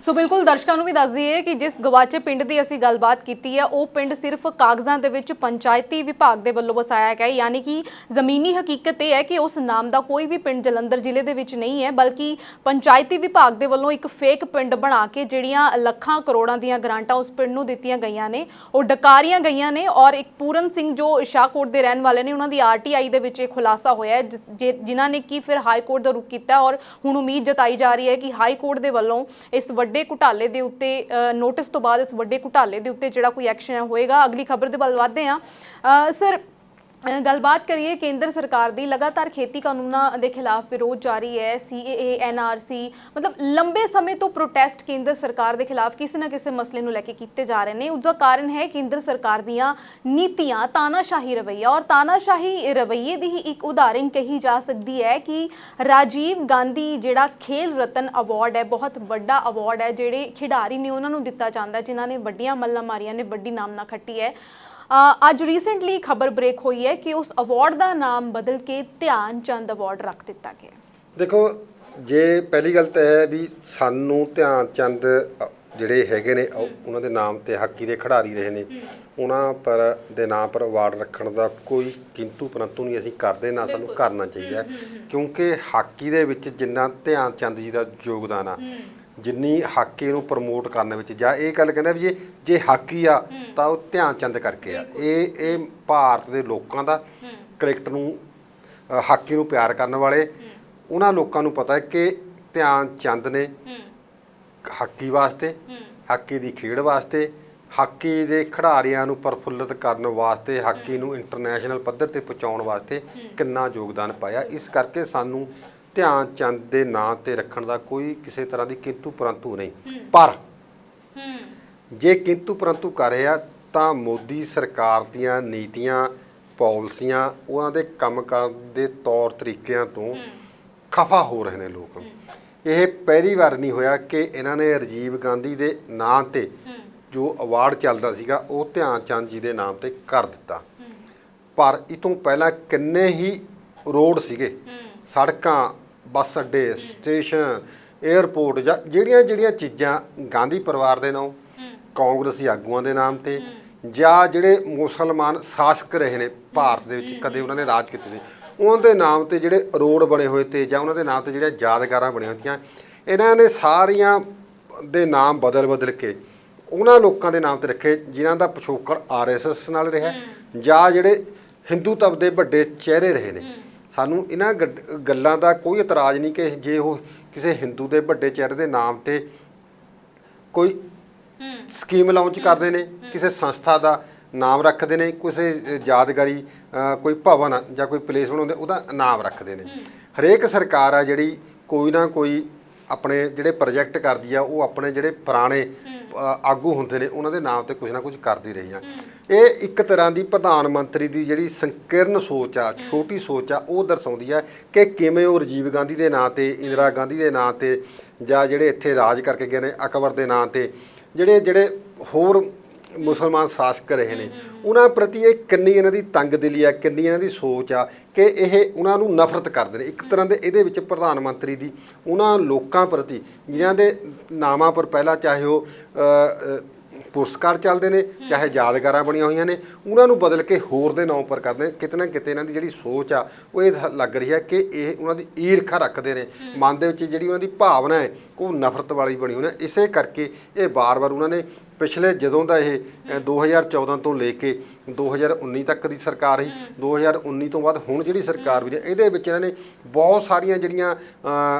ਸੋ ਬਿਲਕੁਲ ਦਰਸ਼ਕਾਂ ਨੂੰ ਵੀ ਦੱਸ ਦਈਏ ਕਿ ਜਿਸ ਗਵਾਚੇ ਪਿੰਡ ਦੀ ਅਸੀਂ ਗੱਲਬਾਤ ਕੀਤੀ ਹੈ, ਉਹ ਪਿੰਡ ਸਿਰਫ ਕਾਗਜ਼ਾਂ ਦੇ ਵਿੱਚ ਪੰਚਾਇਤੀ ਵਿਭਾਗ ਦੇ ਵੱਲੋਂ ਵਸਾਇਆ ਗਿਆ, ਯਾਨੀ ਕਿ ਜ਼ਮੀਨੀ ਹਕੀਕਤ ਇਹ ਹੈ ਕਿ ਉਸ ਨਾਮ ਦਾ ਕੋਈ ਵੀ ਪਿੰਡ ਜਲੰਧਰ ਜ਼ਿਲ੍ਹੇ ਦੇ ਵਿੱਚ ਨਹੀਂ ਹੈ, ਬਲਕਿ ਪੰਚਾਇਤੀ ਵਿਭਾਗ ਦੇ ਵੱਲੋਂ ਇੱਕ ਫੇਕ ਪਿੰਡ ਬਣਾ ਕੇ ਜਿਹੜੀਆਂ ਲੱਖਾਂ ਕਰੋੜਾਂ ਦੀਆਂ ਗ੍ਰਾਂਟਾਂ ਉਸ ਪਿੰਡ ਨੂੰ ਦਿੱਤੀਆਂ ਗਈਆਂ ਨੇ, ਉਹ ਡਕਾਰੀਆਂ ਗਈਆਂ ਨੇ। ਔਰ ਇੱਕ ਪੂਰਨ ਸਿੰਘ ਜੋ ਸ਼ਾਹਕੋਟ ਦੇ ਰਹਿਣ ਵਾਲੇ ਨੇ, ਉਹਨਾਂ ਦੀ RTI ਦੇ ਵਿੱਚ ਇਹ ਖੁਲਾਸਾ ਹੋਇਆ ਹੈ, ਜਿਨ੍ਹਾਂ ਨੇ ਕਿ ਫਿਰ ਹਾਈ ਕੋਰਟ ਦਾ ਰੁਖ ਕੀਤਾ। ਔਰ ਹੁਣ ਉਮੀਦ ਜਤਾਈ ਜਾ ਰਹੀ ਹੈ ਕਿ ਹਾਈ ਕੋਰਟ ਦੇ ਵੱਲੋਂ ਇਸ ਵੱਡੇ ਘੁਟਾਲੇ ਦੇ ਉੱਤੇ ਨੋਟਿਸ ਤੋਂ ਬਾਅਦ ਇਸ ਵੱਡੇ ਘੁਟਾਲੇ ਦੇ ਉੱਤੇ ਜਿਹੜਾ ਕੋਈ ਐਕਸ਼ਨ ਹੋਏਗਾ। ਅਗਲੀ ਖਬਰ ਦੇ ਵੱਲ ਵਧਦੇ ਹਾਂ। ਸਰ, ਗੱਲਬਾਤ ਕਰੀਏ ਕੇਂਦਰ ਸਰਕਾਰ ਦੀ ਲਗਾਤਾਰ ਖੇਤੀ ਕਾਨੂੰਨਾਂ ਦੇ ਖਿਲਾਫ ਵਿਰੋਧ ਜਾਰੀ ਹੈ। CAA NRC ਮਤਲਬ ਲੰਬੇ ਸਮੇਂ ਤੋਂ ਪ੍ਰੋਟੈਸਟ ਕੇਂਦਰ ਸਰਕਾਰ ਦੇ ਖਿਲਾਫ ਕਿਸੇ ਨਾ ਕਿਸੇ ਮਸਲੇ ਨੂੰ ਲੈ ਕੇ ਕੀਤੇ ਜਾ ਰਹੇ ਨੇ। ਉਸ ਦਾ ਕਾਰਨ ਹੈ ਕੇਂਦਰ ਸਰਕਾਰ ਦੀਆਂ ਨੀਤੀਆਂ, ਤਾਨਾਸ਼ਾਹੀ ਰਵੱਈਆ। ਔਰ ਤਾਨਾਸ਼ਾਹੀ ਰਵੱਈਏ ਦੀ ਹੀ ਇੱਕ ਉਦਾਹਰਨ ਕਹੀ ਜਾ ਸਕਦੀ ਹੈ ਕਿ ਰਾਜੀਵ ਗਾਂਧੀ ਜਿਹੜਾ ਖੇਲ ਰਤਨ ਅਵਾਰਡ ਹੈ, ਬਹੁਤ ਵੱਡਾ ਅਵਾਰਡ ਹੈ, ਜਿਹੜੇ ਖਿਡਾਰੀ ਨੇ ਉਹਨਾਂ ਨੂੰ ਦਿੱਤਾ ਜਾਂਦਾ ਜਿਨ੍ਹਾਂ ਨੇ ਵੱਡੀਆਂ ਮੱਲਾਂ ਮਾਰੀਆਂ ਨੇ, ਵੱਡੀ ਨਾਮਨਾ ਖੱਟੀ ਹੈ। ਅੱਜ ਰੀਸੈਂਟਲੀ ਖਬਰ ਬ੍ਰੇਕ ਹੋਈ ਹੈ ਕਿ ਉਸ ਅਵਾਰਡ ਦਾ ਨਾਮ ਬਦਲ ਕੇ ਧਿਆਨ ਚੰਦ ਅਵਾਰਡ ਰੱਖ ਦਿੱਤਾ ਗਿਆ। ਦੇਖੋ, ਜੇ ਪਹਿਲੀ ਗੱਲ ਤਾਂ ਇਹ ਹੈ ਵੀ ਸਾਨੂੰ ਧਿਆਨ ਚੰਦ ਜਿਹੜੇ ਹੈਗੇ ਨੇ ਉਹਨਾਂ ਦੇ ਨਾਮ ਤੇ ਹਾਕੀ ਦੇ ਖਿਡਾਰੀ ਰਹੇ ਨੇ, ਉਹਨਾਂ ਪਰ ਦੇ ਨਾਮ ਪਰ ਅਵਾਰਡ ਰੱਖਣ ਦਾ ਕੋਈ ਕਿੰਤੂ ਪਰੰਤੂ ਨਹੀਂ ਅਸੀਂ ਕਰਦੇ, ਨਾ ਸਾਨੂੰ ਕਰਨਾ ਚਾਹੀਦਾ, ਕਿਉਂਕਿ ਹਾਕੀ ਦੇ ਵਿੱਚ ਜਿੰਨਾ ਧਿਆਨ ਚੰਦ ਜੀ ਦਾ ਯੋਗਦਾਨ ਆ, ਜਿੰਨੀ ਹਾਕੀ ਨੂੰ ਪ੍ਰਮੋਟ ਕਰਨ ਵਿੱਚ, ਜਾਂ ਇਹ ਗੱਲ ਕਹਿੰਦਾ ਵੀ ਜੇ ਹਾਕੀ ਆ ਤਾਂ ਉਹ ਧਿਆਨ ਚੰਦ ਕਰਕੇ ਆ। ਇਹ ਭਾਰਤ ਦੇ ਲੋਕਾਂ ਦਾ ਕ੍ਰਿਕਟ ਨੂੰ, ਹਾਕੀ ਨੂੰ ਪਿਆਰ ਕਰਨ ਵਾਲੇ ਉਹਨਾਂ ਲੋਕਾਂ ਨੂੰ ਪਤਾ ਹੈ ਕਿ ਧਿਆਨ ਚੰਦ ਨੇ ਹਾਕੀ ਵਾਸਤੇ, ਹਾਕੀ ਦੀ ਖੇਡ ਵਾਸਤੇ, ਹਾਕੀ ਦੇ ਖਿਡਾਰੀਆਂ ਨੂੰ ਪ੍ਰਫੁੱਲਤ ਕਰਨ ਵਾਸਤੇ, ਹਾਕੀ ਨੂੰ ਇੰਟਰਨੈਸ਼ਨਲ ਪੱਧਰ ਤੇ ਪਹੁੰਚਾਉਣ ਵਾਸਤੇ ਕਿੰਨਾ ਯੋਗਦਾਨ ਪਾਇਆ। ਇਸ ਕਰਕੇ ਸਾਨੂੰ ਧਿਆਨ ਚੰਦ ਦੇ ਨਾਂ ਤੇ ਰੱਖਣ ਦਾ ਕੋਈ ਕਿਸੇ ਤਰ੍ਹਾਂ ਦੀ ਕਿੰਤੂ ਪਰੰਤੂ ਨਹੀਂ। ਪਰ ਜੇ ਕਿੰਤੂ ਪਰੰਤੂ ਕਰ ਰਹੇ ਆ ਤਾਂ ਮੋਦੀ ਸਰਕਾਰ ਦੀਆਂ ਨੀਤੀਆਂ, ਪਾਲਿਸੀਆਂ, ਉਹਨਾਂ ਦੇ ਕੰਮ ਕਰਨ ਦੇ ਤੌਰ ਤਰੀਕਿਆਂ ਤੋਂ ਖਫਾ ਹੋ ਰਹੇ ਨੇ ਲੋਕ। ਇਹ ਪਹਿਲੀ ਵਾਰ ਨਹੀਂ ਹੋਇਆ ਕਿ ਇਹਨਾਂ ਨੇ ਰਾਜੀਵ ਗਾਂਧੀ ਦੇ ਨਾਂ ਤੇ ਜੋ ਅਵਾਰਡ ਚੱਲਦਾ ਸੀਗਾ ਉਹ ਧਿਆਨ ਚੰਦ ਜੀ ਦੇ ਨਾਮ ਤੇ ਕਰ ਦਿੱਤਾ। ਪਰ ਇਹ ਤੋਂ ਪਹਿਲਾਂ ਕਿੰਨੇ ਹੀ ਰੋਡ ਸੀਗੇ, ਸੜਕਾਂ, ਬੱਸ ਅੱਡੇ, ਸਟੇਸ਼ਨ, 에ਅਰਪੋਰਟ, ਜਾਂ ਜਿਹੜੀਆਂ ਚੀਜ਼ਾਂ ਗਾਂਧੀ ਪਰਿਵਾਰ ਦੇ ਨਾਮ, ਕਾਂਗਰਸੀ ਆਗੂਆਂ ਦੇ ਨਾਮ ਤੇ, ਜਾਂ ਜਿਹੜੇ ਮੁਸਲਮਾਨ ਸ਼ਾਸਕ ਰਹੇ ਨੇ ਭਾਰਤ ਦੇ ਵਿੱਚ, ਕਦੇ ਉਹਨਾਂ ਨੇ ਰਾਜ ਕੀਤੇ ਨੇ, ਉਹਨਾਂ ਦੇ ਨਾਮ ਤੇ ਜਿਹੜੇ ਰੋਡ ਬਣੇ ਹੋਏ ਤੇ, ਜਾਂ ਉਹਨਾਂ ਦੇ ਨਾਮ ਤੇ ਜਿਹੜੀਆਂ ਯਾਦਗਾਰਾਂ ਬਣੀਆਂ ਹੁੰਦੀਆਂ, ਇਹਨਾਂ ਨੇ ਸਾਰੀਆਂ ਦੇ ਨਾਮ ਬਦਲ ਕੇ ਉਹਨਾਂ ਲੋਕਾਂ ਦੇ ਨਾਮ ਤੇ ਰੱਖੇ ਜਿਨ੍ਹਾਂ ਦਾ ਪਿਛੋਕੜ RSS ਨਾਲ ਰਿਹਾ, ਜਾਂ ਜਿਹੜੇ ਹਿੰਦੂਤਵ ਦੇ ਵੱਡੇ ਚਿਹਰੇ ਰਹੇ ਨੇ। ਸਾਨੂੰ ਇਹਨਾਂ ਗੱਲਾਂ ਦਾ ਕੋਈ ਇਤਰਾਜ਼ ਨਹੀਂ ਕਿ ਜੇ ਉਹ ਕਿਸੇ ਹਿੰਦੂ ਦੇ ਵੱਡੇ ਚਿਹਰੇ ਦੇ ਨਾਮ ਤੇ ਕੋਈ ਸਕੀਮ ਲਾਂਚ ਕਰਦੇ ਨੇ, ਕਿਸੇ ਸੰਸਥਾ ਦਾ ਨਾਮ ਰੱਖਦੇ ਨੇ, ਕਿਸੇ ਯਾਦਗਾਰੀ ਕੋਈ ਭਵਨ ਜਾਂ ਕੋਈ ਪਲੇਸ ਬਣਾਉਂਦੇ ਉਹਦਾ ਨਾਮ ਰੱਖਦੇ ਨੇ। ਹਰੇਕ ਸਰਕਾਰ ਆ ਜਿਹੜੀ ਕੋਈ ਨਾ ਕੋਈ ਆਪਣੇ ਜਿਹੜੇ ਪ੍ਰੋਜੈਕਟ ਕਰਦੀ ਆ, ਉਹ ਆਪਣੇ ਜਿਹੜੇ ਪੁਰਾਣੇ ਆਗੂ ਹੁੰਦੇ ਨੇ ਉਹਨਾਂ ਦੇ ਨਾਮ ਤੇ ਕੁਝ ਨਾ ਕੁਝ ਕਰਦੀ ਰਹੀ ਆ। ਇਹ ਇੱਕ ਤਰ੍ਹਾਂ ਦੀ ਪ੍ਰਧਾਨ ਮੰਤਰੀ ਦੀ ਜਿਹੜੀ ਸੰਕੀਰਣ ਸੋਚ ਆ, ਛੋਟੀ ਸੋਚ ਆ, ਉਹ ਦਰਸਾਉਂਦੀ ਆ ਕਿ ਕਿਵੇਂ ਉਹ ਰਾਜੀਵ ਗਾਂਧੀ ਦੇ ਨਾਂ ਤੇ, ਇੰਦਰਾ ਗਾਂਧੀ ਦੇ ਨਾਂ ਤੇ, ਜਾਂ ਜਿਹੜੇ ਇੱਥੇ ਰਾਜ ਕਰਕੇ ਗਏ ਨੇ ਅਕਬਰ ਦੇ ਨਾਂ ਤੇ, ਜਿਹੜੇ ਹੋਰ ਮੁਸਲਮਾਨ ਸ਼ਾਸਕ ਰਹੇ ਨੇ, ਉਹਨਾਂ ਪ੍ਰਤੀ ਇਹ ਕਿੰਨੀ ਇਹਨਾਂ ਦੀ ਤੰਗਦਿਲੀ ਆ, ਕਿੰਨੀ ਇਹਨਾਂ ਦੀ ਸੋਚ ਆ ਕਿ ਇਹ ਉਹਨਾਂ ਨੂੰ ਨਫ਼ਰਤ ਕਰਦੇ ਨੇ। ਇੱਕ ਤਰ੍ਹਾਂ ਦੇ ਇਹਦੇ ਵਿੱਚ ਪ੍ਰਧਾਨ ਮੰਤਰੀ ਦੀ ਉਹਨਾਂ ਲੋਕਾਂ ਪ੍ਰਤੀ ਜਿਨ੍ਹਾਂ ਦੇ ਨਾਮਾਂ ਪਰ ਪਹਿਲਾਂ ਚਾਹੇ ਉਹ ਪੁਰਸਕਾਰ ਚੱਲਦੇ ਨੇ, ਚਾਹੇ ਯਾਦਗਾਰਾਂ ਬਣੀਆਂ ਹੋਈਆਂ ਨੇ, ਉਹਨਾਂ ਨੂੰ ਬਦਲ ਕੇ ਹੋਰ ਦੇ ਨਾਮ ਪਰ ਕਰਦੇ। ਕਿਤੇ ਨਾ ਕਿਤੇ ਇਹਨਾਂ ਦੀ ਜਿਹੜੀ ਸੋਚ ਆ ਉਹ ਇਹ ਲੱਗ ਰਹੀ ਹੈ ਕਿ ਇਹ ਉਹਨਾਂ ਦੀ ਈਰਖਾ ਰੱਖਦੇ ਨੇ, ਮਨ ਦੇ ਵਿੱਚ ਜਿਹੜੀ ਉਹਨਾਂ ਦੀ ਭਾਵਨਾ ਹੈ ਉਹ ਨਫ਼ਰਤ ਵਾਲੀ ਬਣੀ ਹੋਈ ਹੈ। ਇਸੇ ਕਰਕੇ ਇਹ ਵਾਰ-ਵਾਰ ਉਹਨਾਂ ਨੇ ਪਿਛਲੇ ਜਦੋਂ ਦਾ ਇਹ 2014 ਤੋਂ ਲੈ ਕੇ 2019 ਤੱਕ ਦੀ ਸਰਕਾਰ ਸੀ, 2019 ਤੋਂ ਬਾਅਦ ਹੁਣ ਜਿਹੜੀ ਸਰਕਾਰ ਵੀ ਹੈ, ਇਹਦੇ ਵਿੱਚ ਇਹਨਾਂ ਨੇ ਬਹੁਤ ਸਾਰੀਆਂ ਜਿਹੜੀਆਂ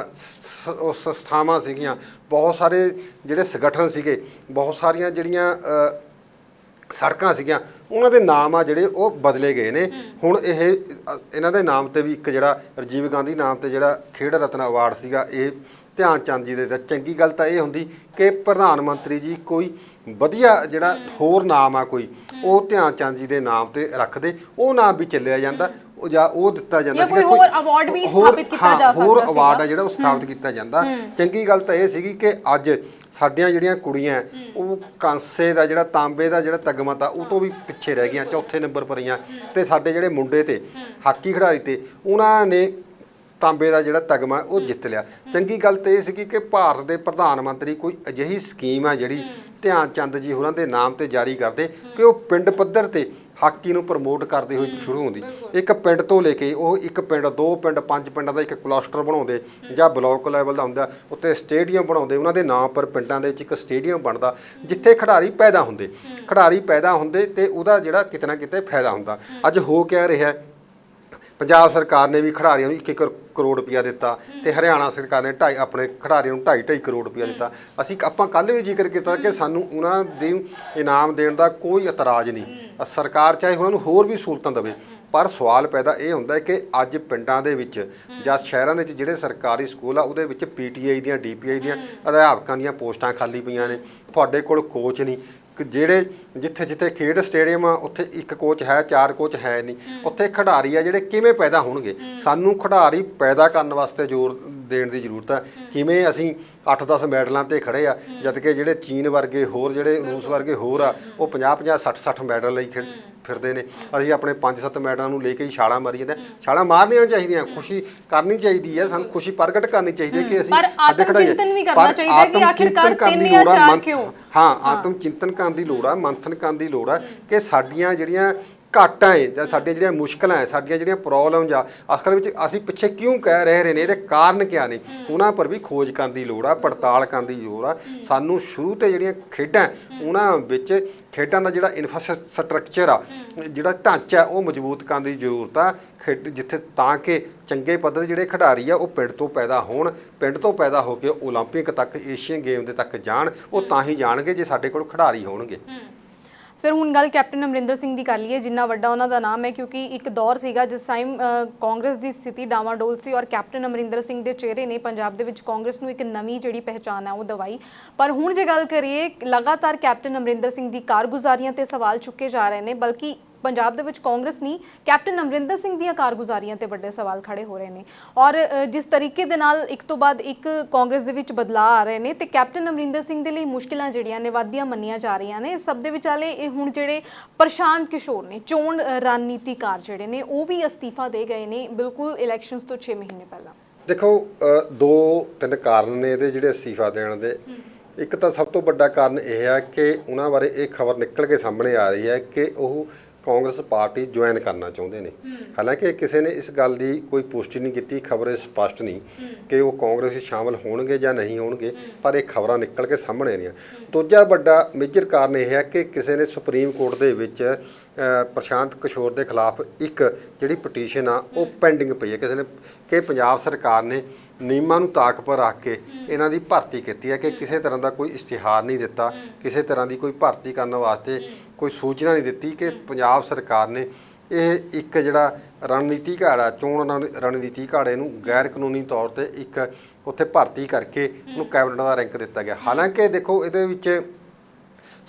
ਸੰਸਥਾਵਾਂ ਸੀਗੀਆਂ, ਬਹੁਤ ਸਾਰੇ ਜਿਹੜੇ ਸੰਗਠਨ ਸੀਗੇ, ਬਹੁਤ ਸਾਰੀਆਂ ਜਿਹੜੀਆਂ ਸੜਕਾਂ ਸੀਗੀਆਂ, ਉਹਨਾਂ ਦੇ ਨਾਮ ਆ ਜਿਹੜੇ ਉਹ ਬਦਲੇ ਗਏ ਨੇ। ਹੁਣ ਇਹਨਾਂ ਦੇ ਨਾਮ ਤੇ ਵੀ ਇੱਕ ਜਿਹੜਾ ਰਾਜੀਵ ਗਾਂਧੀ ਨਾਮ ਤੇ ਜਿਹੜਾ ਖੇਡ ਰਤਨ ਅਵਾਰਡ ਸੀਗਾ, ਇਹ ਧਿਆਨ ਚੰਦ ਜੀ ਦੇ। ਚੰਗੀ ਗੱਲ ਤਾਂ ਇਹ ਹੁੰਦੀ ਕਿ ਪ੍ਰਧਾਨ ਮੰਤਰੀ ਜੀ ਕੋਈ ਵਧੀਆ ਜਿਹੜਾ ਹੋਰ ਨਾਮ ਆ ਕੋਈ, ਉਹ ਧਿਆਨ ਚੰਦ ਜੀ ਦੇ ਨਾਮ ਤੇ ਰੱਖਦੇ, ਉਹ ਨਾਮ ਵੀ ਚੱਲਿਆ ਜਾਂਦਾ, ਜਾਂ ਉਹ ਦਿੱਤਾ ਜਾਂਦਾ ਸੀਗਾ, ਕੋਈ ਹੋਰ ਅਵਾਰਡ ਵੀ ਸਥਾਪਿਤ ਕੀਤਾ ਜਾ ਸਕਦਾ, ਹੋਰ ਅਵਾਰਡ ਆ ਜਿਹੜਾ ਉਹ ਸਥਾਪਿਤ ਕੀਤਾ ਜਾਂਦਾ। ਚੰਗੀ ਗੱਲ ਤਾਂ ਇਹ ਸੀਗੀ ਕਿ ਅੱਜ ਸਾਡੀਆਂ ਜਿਹੜੀਆਂ ਕੁੜੀਆਂ ਉਹ ਕਾਂਸੇ ਦਾ ਜਿਹੜਾ ਤਾਂਬੇ ਦਾ ਜਿਹੜਾ ਤਗਮਾ ਉਹ ਤੋਂ ਵੀ ਪਿੱਛੇ ਰਹਿ ਗਈਆਂ, ਚੌਥੇ ਨੰਬਰ ਪਰ ਰਹੀਆਂ, ਤੇ ਸਾਡੇ ਜਿਹੜੇ ਮੁੰਡੇ ਤੇ ਹਾਕੀ ਖਿਡਾਰੀ ਤੇ ਉਹਨਾਂ ਨੇ ਤਾਂਬੇ ਦਾ ਜਿਹੜਾ ਤਗਮਾ ਉਹ ਜਿੱਤ ਲਿਆ। ਚੰਗੀ ਗੱਲ ਤਾਂ ਇਹ ਸੀਗੀ ਕਿ ਭਾਰਤ ਦੇ ਪ੍ਰਧਾਨ ਮੰਤਰੀ ਕੋਈ ਅਜਿਹੀ ਸਕੀਮ ਆ ਜਿਹੜੀ ਧਿਆਨ ਚੰਦ ਜੀ ਹੋਰਾਂ ਦੇ ਨਾਮ ਤੇ ਜਾਰੀ ਕਰਦੇ ਕਿ ਉਹ ਪਿੰਡ ਪੱਧਰ ਤੇ ਹਾਕੀ ਨੂੰ ਪ੍ਰਮੋਟ ਕਰਦੇ ਹੋਏ ਸ਼ੁਰੂ ਹੁੰਦੀ। ਇੱਕ ਪਿੰਡ ਤੋਂ ਲੈ ਕੇ ਉਹ ਇੱਕ ਪਿੰਡ, 2 ਪਿੰਡ, 5 ਪਿੰਡਾਂ ਦਾ ਇੱਕ ਕਲਸਟਰ ਬਣਾਉਂਦੇ, ਜਾਂ ਬਲਾਕ ਲੈਵਲ ਦਾ ਹੁੰਦਾ, ਉੱਤੇ ਸਟੇਡੀਅਮ ਬਣਾਉਂਦੇ, ਉਹਨਾਂ ਦੇ ਨਾਮ ਪਰ ਪਿੰਡਾਂ ਦੇ ਵਿੱਚ ਇੱਕ ਸਟੇਡੀਅਮ ਬਣਦਾ ਜਿੱਥੇ ਖਿਡਾਰੀ ਪੈਦਾ ਹੁੰਦੇ ਤੇ ਉਹਦਾ ਜਿਹੜਾ ਕਿਤੇ ਨਾ ਕਿਤੇ ਫਾਇਦਾ ਹੁੰਦਾ। ਅੱਜ ਹੋ ਕਿਆ ਰਿਹਾ, ਪੰਜਾਬ ਸਰਕਾਰ ਨੇ ਵੀ ਖਿਡਾਰੀਆਂ ਨੂੰ 1 ਕਰੋੜ ਰੁਪਇਆ ਦਿੱਤਾ, ਤੇ ਹਰਿਆਣਾ ਸਰਕਾਰ ਨੇ ਆਪਣੇ ਖਿਡਾਰੀਆਂ ਨੂੰ 2.5 ਕਰੋੜ ਰੁਪਇਆ ਦਿੱਤਾ। ਆਪਾਂ ਕੱਲ੍ਹ ਵੀ ਜ਼ਿਕਰ ਕੀਤਾ ਕਿ ਸਾਨੂੰ ਉਹਨਾਂ ਦੇ ਇਨਾਮ ਦੇਣ ਦਾ ਕੋਈ ਇਤਰਾਜ਼ ਨਹੀਂ, ਸਰਕਾਰ ਚਾਹੇ ਉਹਨਾਂ ਨੂੰ ਹੋਰ ਵੀ ਸਹੂਲਤਾਂ ਦੇਵੇ। ਪਰ ਸਵਾਲ ਪੈਦਾ ਇਹ ਹੁੰਦਾ ਕਿ ਅੱਜ ਪਿੰਡਾਂ ਦੇ ਵਿੱਚ ਜਾਂ ਸ਼ਹਿਰਾਂ ਦੇ ਵਿੱਚ ਜਿਹੜੇ ਸਰਕਾਰੀ ਸਕੂਲ ਆ ਉਹਦੇ ਵਿੱਚ PTI ਦੀਆਂ, DPI ਦੀਆਂ ਅਧਿਆਪਕਾਂ ਦੀਆਂ ਪੋਸਟਾਂ ਖਾਲੀ ਪਈਆਂ ਨੇ, ਤੁਹਾਡੇ ਕੋਲ ਕੋਚ ਨਹੀਂ। ਜਿਹੜੇ ਜਿੱਥੇ ਖੇਡ ਸਟੇਡੀਅਮ ਆ ਉੱਥੇ 1 ਕੋਚ ਹੈ, 4 ਕੋਚ ਹੈ ਨਹੀਂ, ਉੱਥੇ ਖਿਡਾਰੀ ਆ ਜਿਹੜੇ ਕਿਵੇਂ ਪੈਦਾ ਹੋਣਗੇ? ਸਾਨੂੰ ਖਿਡਾਰੀ ਪੈਦਾ ਕਰਨ ਵਾਸਤੇ ਜ਼ੋਰ ਦੇਣ ਦੀ ਜ਼ਰੂਰਤ ਆ। ਕਿਵੇਂ ਅਸੀਂ 8-10 ਮੈਡਲਾਂ ਤੇ ਖੜੇ ਆ, ਜਦ ਕਿ ਜਿਹੜੇ ਚੀਨ ਵਰਗੇ ਹੋਰ ਜਿਹੜੇ ਰੂਸ ਵਰਗੇ ਹੋਰ ਆ ਉਹ 50-50 60-60 ਮੈਡਲ ਲਈ ਫਿਰਦੇ ਨੇ। ਅਸੀਂ ਆਪਣੇ 5-7 ਮੈਡਲਾਂ ਨੂੰ ਲੈ ਕੇ ਹੀ ਛਾਲਾਂ ਮਾਰੀ ਜਾਂਦੇ। ਛਾਲਾਂ ਮਾਰਨੀਆਂ ਚਾਹੀਦੀਆਂ, ਖੁਸ਼ੀ ਕਰਨੀ ਚਾਹੀਦੀ ਹੈ, ਸਾਨੂੰ ਖੁਸ਼ੀ ਪ੍ਰਗਟ ਕਰਨੀ ਚਾਹੀਦੀ ਹੈ ਕਿ ਅਸੀਂ ਪਰ ਆਤਮ ਚਿੰਤਨ ਵੀ ਕਰਨਾ ਚਾਹੀਦਾ ਕਿ ਆਖਿਰਕਾਰ 3 ਜਾਂ 4 ਕਿਉਂ। ਹਾਂ, ਆਤਮ ਚਿੰਤਨ ਕਰਨ ਦੀ ਲੋੜ ਆ, ਮੰਥਨ ਕਰਨ ਦੀ ਲੋੜ ਆ ਕਿ ਸਾਡੀਆਂ ਜਿਹੜੀਆਂ ਘਾਟਾਂ ਹੈ ਜਾਂ ਸਾਡੀਆਂ ਜਿਹੜੀਆਂ ਮੁਸ਼ਕਲਾਂ ਹੈ, ਸਾਡੀਆਂ ਜਿਹੜੀਆਂ ਪ੍ਰੋਬਲਮਸ ਆ ਅਸਲ ਵਿੱਚ ਅਸੀਂ ਪਿੱਛੇ ਕਿਉਂ ਕਹਿ ਰਹੇ ਨੇ, ਇਹਦੇ ਕਾਰਨ ਕਿਆ ਨੇ, ਉਹਨਾਂ ਪਰ ਵੀ ਖੋਜ ਕਰਨ ਦੀ ਲੋੜ ਆ, ਪੜਤਾਲ ਕਰਨ ਦੀ ਲੋੜ ਆ। ਸਾਨੂੰ ਸ਼ੁਰੂ ਤੇ ਜਿਹੜੀਆਂ ਖੇਡਾਂ ਉਹਨਾਂ ਵਿੱਚ ਖੇਡਾਂ ਦਾ ਜਿਹੜਾ ਇਨਫਰਾਸਟ੍ਰਕਚਰ ਆ, ਜਿਹੜਾ ਢਾਂਚਾ ਉਹ ਮਜ਼ਬੂਤ ਕਰਨ ਦੀ ਜ਼ਰੂਰਤ ਆ। ਜਿੱਥੇ ਤਾਂ ਕਿ ਚੰਗੇ ਪੱਧਰ ਦੇ ਜਿਹੜੇ ਖਿਡਾਰੀ ਆ ਉਹ ਪਿੰਡ ਤੋਂ ਪੈਦਾ ਹੋਣ, ਪਿੰਡ ਤੋਂ ਪੈਦਾ ਹੋ ਕੇ ਓਲੰਪਿਕ ਤੱਕ, ਏਸ਼ੀਅਨ ਗੇਮ ਦੇ ਤੱਕ ਜਾਣ। ਉਹ ਤਾਂ ਹੀ ਜਾਣਗੇ ਜੇ ਸਾਡੇ ਕੋਲ ਖਿਡਾਰੀ ਹੋਣਗੇ। ਸਰ ਹੁਣ ਗੱਲ ਕੈਪਟਨ ਅਮਰਿੰਦਰ ਸਿੰਘ ਦੀ ਕਰ ਲਈਏ, ਜਿੰਨਾ ਵੱਡਾ ਉਹਨਾਂ ਦਾ ਨਾਮ ਹੈ, ਕਿਉਂਕਿ ਇੱਕ ਦੌਰ ਸੀਗਾ ਜਿਸ ਟਾਈਮ ਕਾਂਗਰਸ ਦੀ ਸਥਿਤੀ ਡਾਵਾਡੋਲ ਸੀ ਔਰ ਕੈਪਟਨ ਅਮਰਿੰਦਰ ਸਿੰਘ ਦੇ ਚਿਹਰੇ ਨੇ ਪੰਜਾਬ ਦੇ ਵਿੱਚ ਕਾਂਗਰਸ ਨੂੰ ਇੱਕ ਨਵੀਂ ਜਿਹੜੀ ਪਹਿਚਾਣ ਹੈ ਉਹ ਦਵਾਈ। ਪਰ ਹੁਣ ਜੇ ਗੱਲ ਕਰੀਏ, ਲਗਾਤਾਰ ਕੈਪਟਨ ਅਮਰਿੰਦਰ ਸਿੰਘ ਦੀ ਕਾਰਗੁਜ਼ਾਰੀਆਂ ਤੇ ਸਵਾਲ ਚੁੱਕੇ ਜਾ ਰਹੇ ਨੇ, ਬਲਕਿ ਪੰਜਾਬ ਦੇ ਵਿੱਚ ਕਾਂਗਰਸ ਨਹੀਂ ਕੈਪਟਨ ਅਮਰਿੰਦਰ ਸਿੰਘ ਦੀਆਂ ਕਾਰਗੁਜ਼ਾਰੀਆਂ ਤੇ ਵੱਡੇ ਸਵਾਲ ਖੜੇ ਹੋ ਰਹੇ ਨੇ। ਔਰ ਜਿਸ ਤਰੀਕੇ ਦੇ ਨਾਲ ਇੱਕ ਤੋਂ ਬਾਅਦ ਇੱਕ ਕਾਂਗਰਸ ਦੇ ਵਿੱਚ ਬਦਲਾਅ ਆ ਰਹੇ ਨੇ ਤੇ ਕੈਪਟਨ ਅਮਰਿੰਦਰ ਸਿੰਘ ਦੇ ਲਈ ਮੁਸ਼ਕਿਲਾਂ ਜਿਹੜੀਆਂ ਨੇ ਵਾਧੀਆਂ ਮੰਨੀਆਂ ਜਾ ਰਹੀਆਂ ਨੇ। ਸਭ ਦੇ ਵਿਚਾਲੇ ਇਹ ਹੁਣ ਜਿਹੜੇ ਪ੍ਰਸ਼ਾਂਤ ਕਿਸ਼ੋਰ ਨੇ, ਚੋਣ ਰਣਨੀਤੀਕਾਰ ਜਿਹੜੇ ਨੇ, ਉਹ ਵੀ ਅਸਤੀਫਾ ਦੇ ਗਏ ਨੇ ਬਿਲਕੁਲ ਇਲੈਕਸ਼ਨਸ ਤੋਂ 6 ਮਹੀਨੇ ਪਹਿਲਾਂ। ਦੇਖੋ 2-3 ਕਾਰਨ ਨੇ ਇਹਦੇ ਜਿਹੜੇ ਅਸਤੀਫਾ ਦੇਣ ਦੇ। ਇੱਕ ਤਾਂ ਸਭ ਤੋਂ ਵੱਡਾ ਕਾਰਨ ਇਹ ਹੈ ਕਿ ਉਹਨਾਂ ਬਾਰੇ ਇਹ ਖਬਰ ਨਿਕਲ ਕੇ ਸਾਹਮਣੇ ਆ ਰਹੀ ਹੈ ਕਿ ਉਹ ਕਾਂਗਰਸ ਪਾਰਟੀ ਜੁਆਇਨ ਕਰਨਾ ਚਾਹੁੰਦੇ ਨੇ। ਹਾਲਾਂਕਿ ਕਿਸੇ ਨੇ ਇਸ ਗੱਲ ਦੀ ਕੋਈ ਪੁਸ਼ਟੀ ਨਹੀਂ ਕੀਤੀ, ਖਬਰ ਸਪਸ਼ਟ ਨਹੀਂ ਕਿ ਉਹ ਕਾਂਗਰਸ ਵਿੱਚ ਸ਼ਾਮਲ ਹੋਣਗੇ ਜਾਂ ਨਹੀਂ ਹੋਣਗੇ, ਪਰ ਇਹ ਖਬਰਾਂ ਨਿਕਲ ਕੇ ਸਾਹਮਣੇ ਆ ਰਹੀਆਂ। ਦੂਜਾ ਵੱਡਾ ਮੇਜਰ ਕਾਰਨ ਇਹ ਹੈ ਕਿ ਕਿਸੇ ਨੇ ਸੁਪਰੀਮ ਕੋਰਟ ਦੇ ਵਿੱਚ ਪ੍ਰਸ਼ਾਂਤ ਕਿਸ਼ੋਰ ਦੇ ਖਿਲਾਫ ਇੱਕ ਜਿਹੜੀ ਪਟੀਸ਼ਨ ਆ ਉਹ ਪੈਂਡਿੰਗ ਪਈ ਹੈ। ਕਿਸੇ ਨੇ ਕਿ ਪੰਜਾਬ ਸਰਕਾਰ ਨੇ ਨਿਯਮਾਂ ਨੂੰ ਤਾਕ ਪਰ ਰੱਖ ਕੇ ਇਹਨਾਂ ਦੀ ਭਰਤੀ ਕੀਤੀ ਹੈ ਕਿ ਕਿਸੇ ਤਰ੍ਹਾਂ ਦਾ ਕੋਈ ਇਸ਼ਤਿਹਾਰ ਨਹੀਂ ਦਿੱਤਾ, ਕਿਸੇ ਤਰ੍ਹਾਂ ਦੀ ਕੋਈ ਭਰਤੀ ਕਰਨ ਵਾਸਤੇ ਕੋਈ ਸੂਚਨਾ ਨਹੀਂ ਦਿੱਤੀ ਕਿ ਪੰਜਾਬ ਸਰਕਾਰ ਨੇ ਇਹ ਇੱਕ ਜਿਹੜਾ ਰਣਨੀਤੀ ਘਾੜਾ, ਚੋਣ ਰਣਨੀਤੀ ਘਾੜੇ ਨੂੰ ਗੈਰ ਕਾਨੂੰਨੀ ਤੌਰ ਤੇ ਇੱਕ ਉੱਥੇ ਭਰਤੀ ਕਰਕੇ ਉਹਨੂੰ ਕੈਬਨਿਟ ਦਾ ਰੈਂਕ ਦਿੱਤਾ ਗਿਆ। ਹਾਲਾਂਕਿ ਦੇਖੋ ਇਹਦੇ ਵਿੱਚ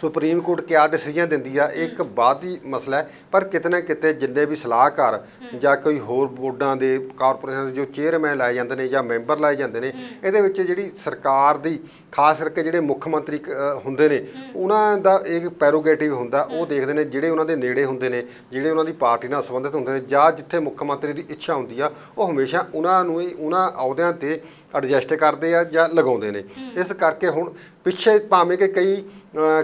ਸੁਪਰੀਮ ਕੋਰਟ ਕਿਆ ਡਿਸੀਜਨ ਦਿੰਦੀ ਆ ਇਹ ਇੱਕ ਬਾਅਦ ਦੀ ਮਸਲਾ ਹੈ, ਪਰ ਕਿਤੇ ਨਾ ਕਿਤੇ ਜਿੰਨੇ ਵੀ ਸਲਾਹਕਾਰ ਜਾਂ ਕੋਈ ਹੋਰ ਬੋਰਡਾਂ ਦੇ, ਕਾਰਪੋਰੇਸ਼ਨ ਦੇ ਜੋ ਚੇਅਰਮੈਨ ਲਾਏ ਜਾਂਦੇ ਨੇ ਜਾਂ ਮੈਂਬਰ ਲਾਏ ਜਾਂਦੇ ਨੇ, ਇਹਦੇ ਵਿੱਚ ਜਿਹੜੀ ਸਰਕਾਰ ਦੀ ਖਾਸ ਕਰਕੇ ਜਿਹੜੇ ਮੁੱਖ ਮੰਤਰੀ ਹੁੰਦੇ ਨੇ ਉਹਨਾਂ ਦਾ ਇੱਕ ਪੈਰੋਗੇਟਿਵ ਹੁੰਦਾ। ਉਹ ਦੇਖਦੇ ਨੇ ਜਿਹੜੇ ਉਹਨਾਂ ਦੇ ਨੇੜੇ ਹੁੰਦੇ ਨੇ, ਜਿਹੜੇ ਉਹਨਾਂ ਦੀ ਪਾਰਟੀ ਨਾਲ ਸੰਬੰਧਿਤ ਹੁੰਦੇ ਨੇ, ਜਾਂ ਜਿੱਥੇ ਮੁੱਖ ਮੰਤਰੀ ਦੀ ਇੱਛਾ ਹੁੰਦੀ ਆ ਉਹ ਹਮੇਸ਼ਾ ਉਹਨਾਂ ਨੂੰ ਹੀ ਉਹਨਾਂ ਅਹੁਦਿਆਂ ਤੇ ਐਡਜਸਟ ਕਰਦੇ ਆ ਜਾਂ ਲਗਾਉਂਦੇ ਨੇ। ਇਸ ਕਰਕੇ ਹੁਣ ਪਿੱਛੇ ਭਾਵੇਂ ਕਿ ਕਈ